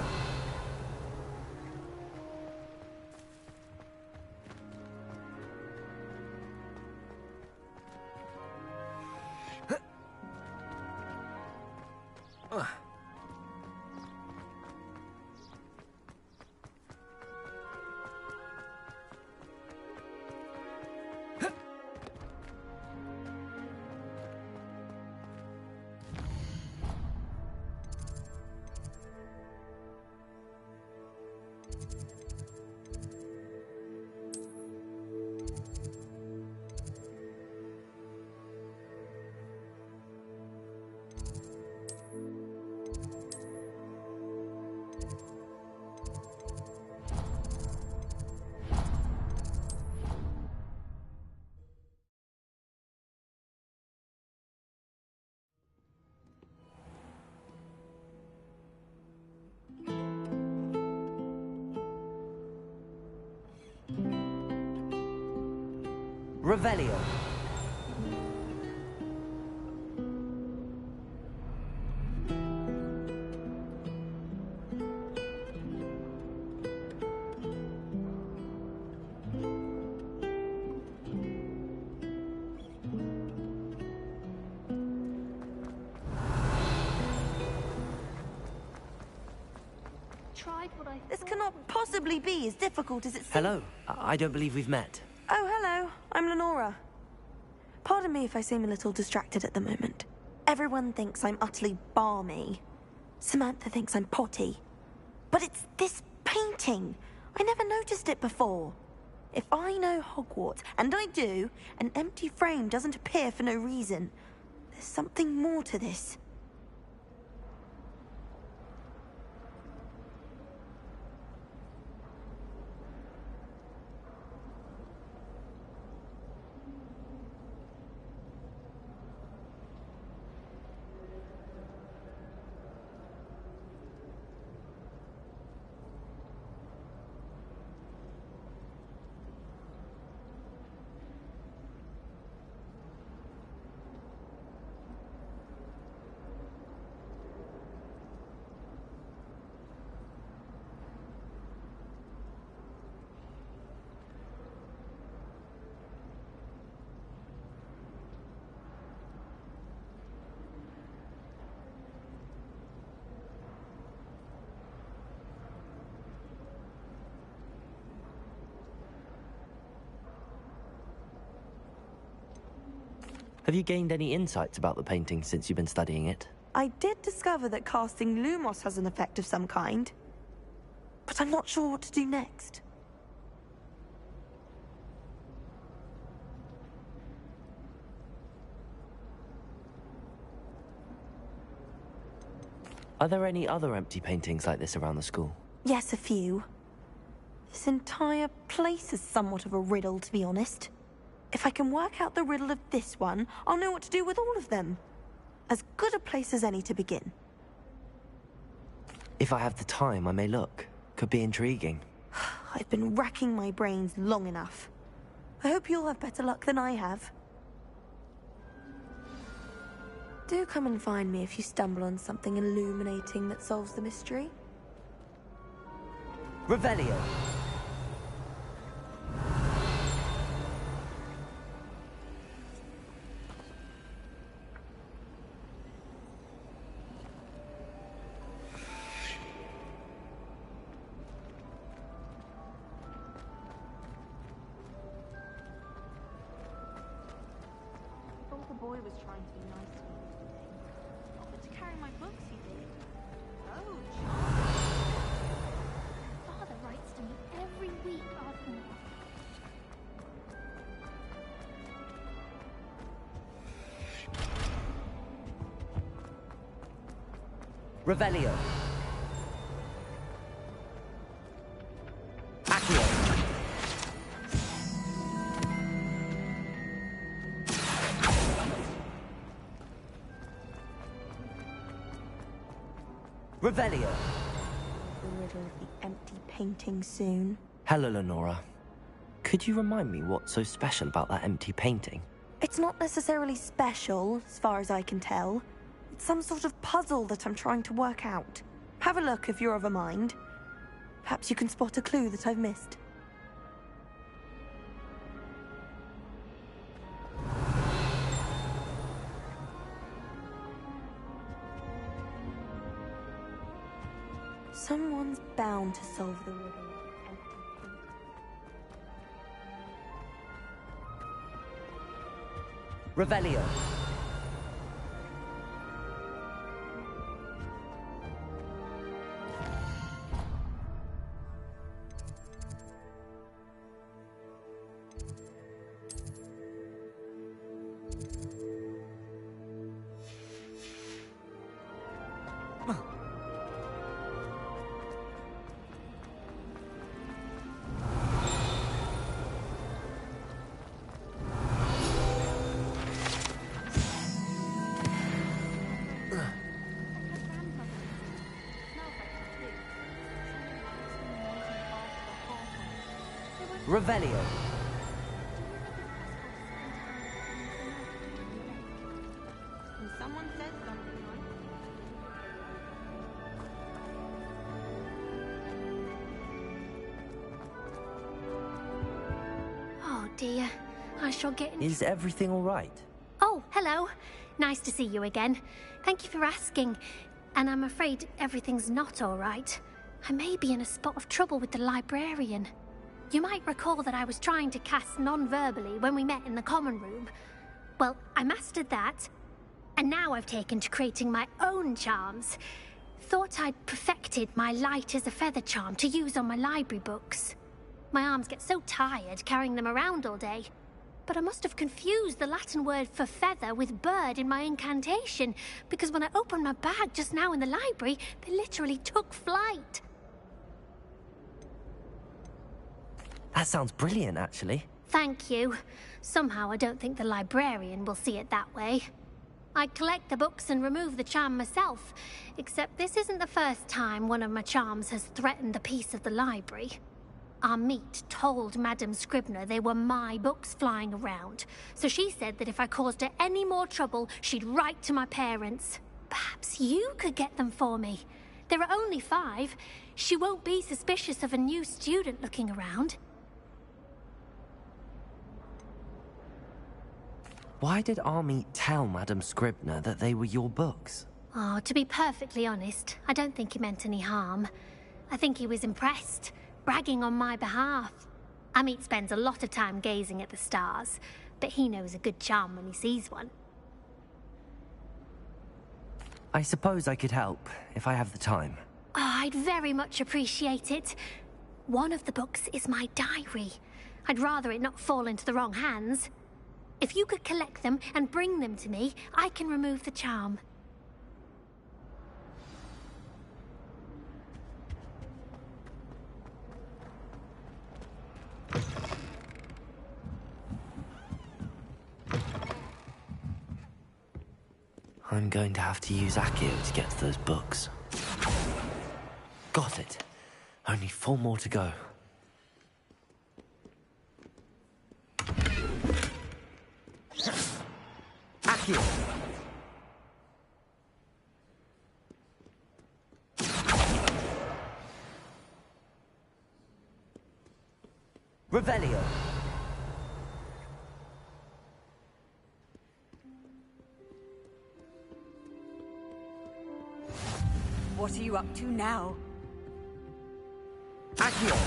Revelio. This cannot possibly be as difficult as it seems. Hello. I don't believe we've met. Oh, hello. I'm Lenora. Pardon me if I seem a little distracted at the moment. Everyone thinks I'm utterly balmy. Samantha thinks I'm potty. But it's this painting. I never noticed it before. If I know Hogwarts, and I do, an empty frame doesn't appear for no reason. There's something more to this. Have you gained any insights about the painting since you've been studying it? I did discover that casting Lumos has an effect of some kind. But I'm not sure what to do next. Are there any other empty paintings like this around the school? Yes, a few. This entire place is somewhat of a riddle, to be honest. If I can work out the riddle of this one, I'll know what to do with all of them. As good a place as any to begin. If I have the time, I may look. Could be intriguing. I've been racking my brains long enough. I hope you'll have better luck than I have. Do come and find me if you stumble on something illuminating that solves the mystery. Revelio. The boy was trying to be nice to me. Offered to carry my books, he did. Oh, Father writes to me every week asking me. Revelio. Accio. Revelio. The riddle of the empty painting soon. Hello, Lenora. Could you remind me what's so special about that empty painting? It's not necessarily special, as far as I can tell. It's some sort of puzzle that I'm trying to work out. Have a look if you're of a mind. Perhaps you can spot a clue that I've missed. Someone's bound to solve the riddle. Revelio. Revelio. Someone said something like... Oh dear, I shall get in... Is everything all right? Oh, hello. Nice to see you again. Thank you for asking. And I'm afraid everything's not all right. I may be in a spot of trouble with the librarian. You might recall that I was trying to cast non-verbally when we met in the common room. Well, I mastered that, and now I've taken to creating my own charms. Thought I'd perfected my light as a feather charm to use on my library books. My arms get so tired carrying them around all day. But I must have confused the Latin word for feather with bird in my incantation, because when I opened my bag just now in the library, they literally took flight. That sounds brilliant, actually. Thank you. Somehow I don't think the librarian will see it that way. I collect the books and remove the charm myself, except this isn't the first time one of my charms has threatened the peace of the library. Our meet told Madame Scribner they were my books flying around, so she said that if I caused her any more trouble, she'd write to my parents. Perhaps you could get them for me. There are only 5. She won't be suspicious of a new student looking around. Why did Army tell Madame Scribner that they were your books? Oh, to be perfectly honest, I don't think he meant any harm. I think he was impressed, bragging on my behalf. Amit spends a lot of time gazing at the stars, but he knows a good charm when he sees one. I suppose I could help, if I have the time. Oh, I'd very much appreciate it. One of the books is my diary. I'd rather it not fall into the wrong hands. If you could collect them and bring them to me, I can remove the charm. I'm going to have to use Accio to get to those books. Got it. Only 4 more to go. Accio! Revelio! What are you up to now? Accio!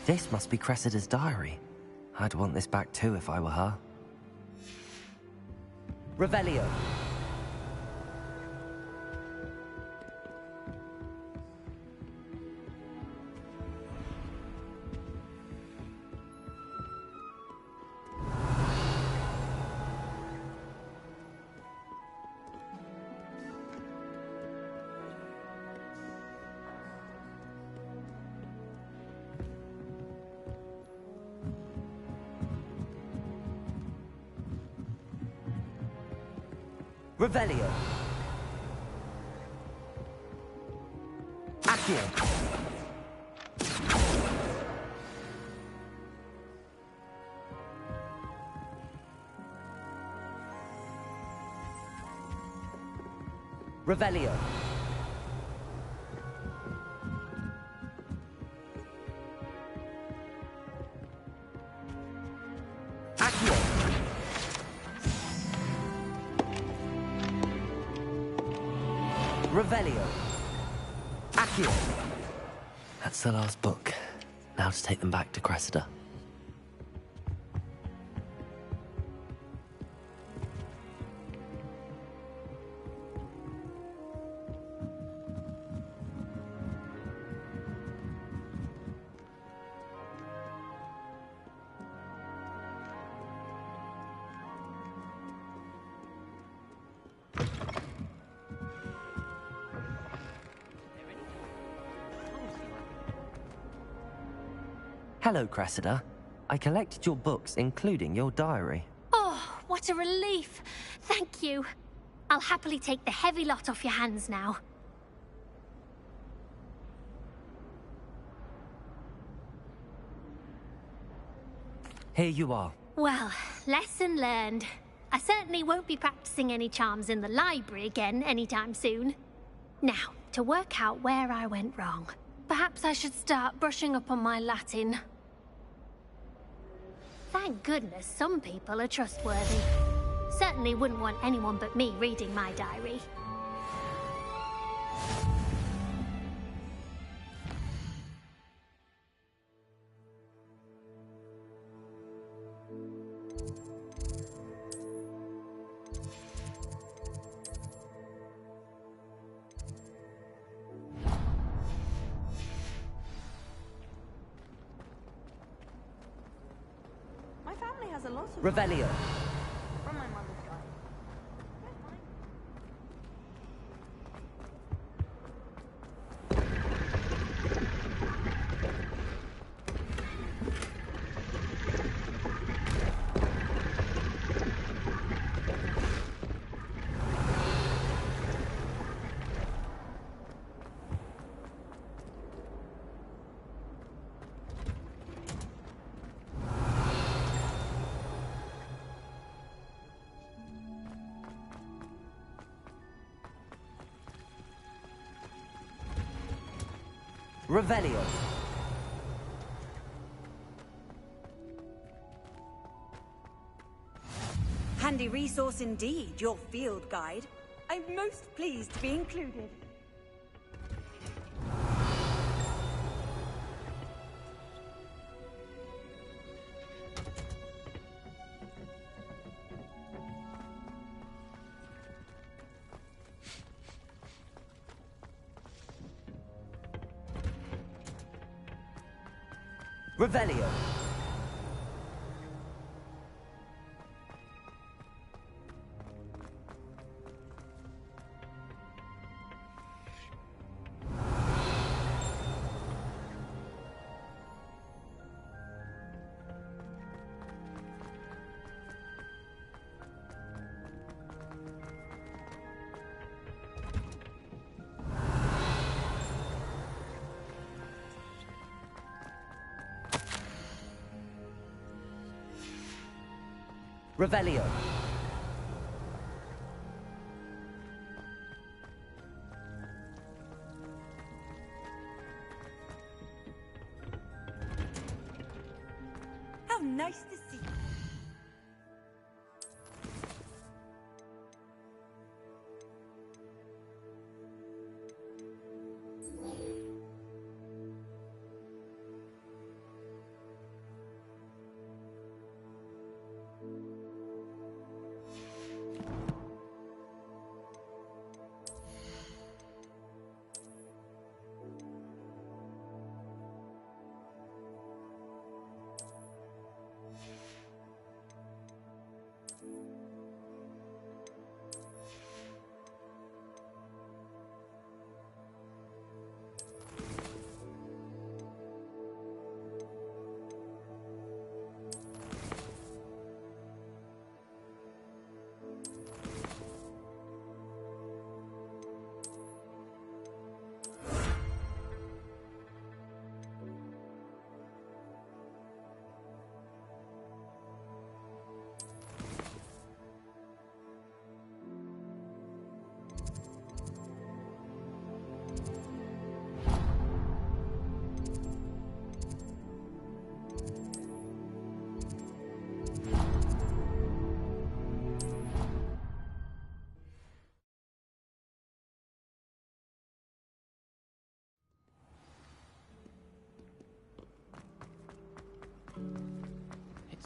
This must be Cressida's diary. I'd want this back too if I were her. Revelio! Revelio! Accio! Revelio! Revelio. Accio. That's the last book. Now to take them back to Cressida. Hello, Cressida. I collected your books, including your diary. Oh, what a relief. Thank you. I'll happily take the heavy lot off your hands now. Here you are. Well, lesson learned. I certainly won't be practicing any charms in the library again anytime soon. Now, to work out where I went wrong. Perhaps I should start brushing up on my Latin. Thank goodness some people are trustworthy. Certainly wouldn't want anyone but me reading my diary. My family has a lot of... Revelio. From my mother's guide. Revelio. Handy resource indeed, your field guide. I'm most pleased to be included. Revelio. Revelio. How nice to see you.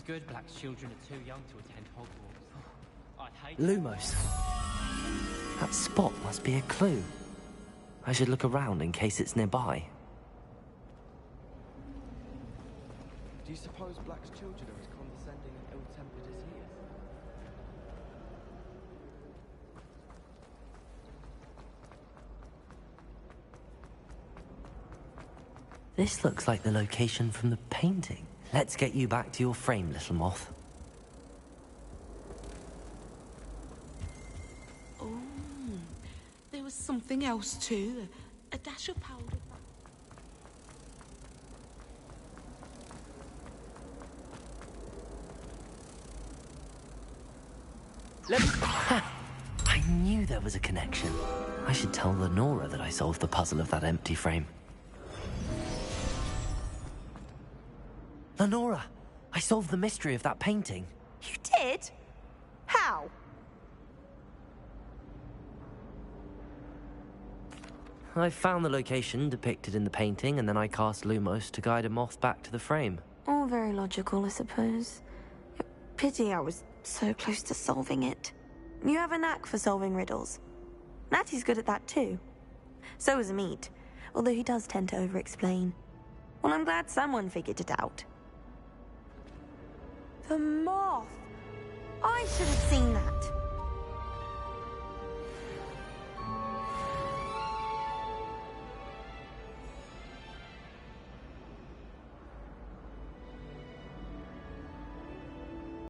good Black's children are too young to attend Hogwarts. I'd hate... Lumos. That spot must be a clue. I should look around in case it's nearby. Do you suppose Black's children are as condescending and ill-tempered as he is? This looks like the location from the painting. Let's get you back to your frame, little moth. Oh, there was something else too. A dash of powder. I knew there was a connection. I should tell Lenora that I solved the puzzle of that empty frame. Lenora, I solved the mystery of that painting. You did? How? I found the location depicted in the painting, and then I cast Lumos to guide a moth back to the frame. All very logical, I suppose. Pity I was so close to solving it. You have a knack for solving riddles. Natty's good at that too. So is Amit, although he does tend to over-explain. Well, I'm glad someone figured it out. The moth! I should have seen that.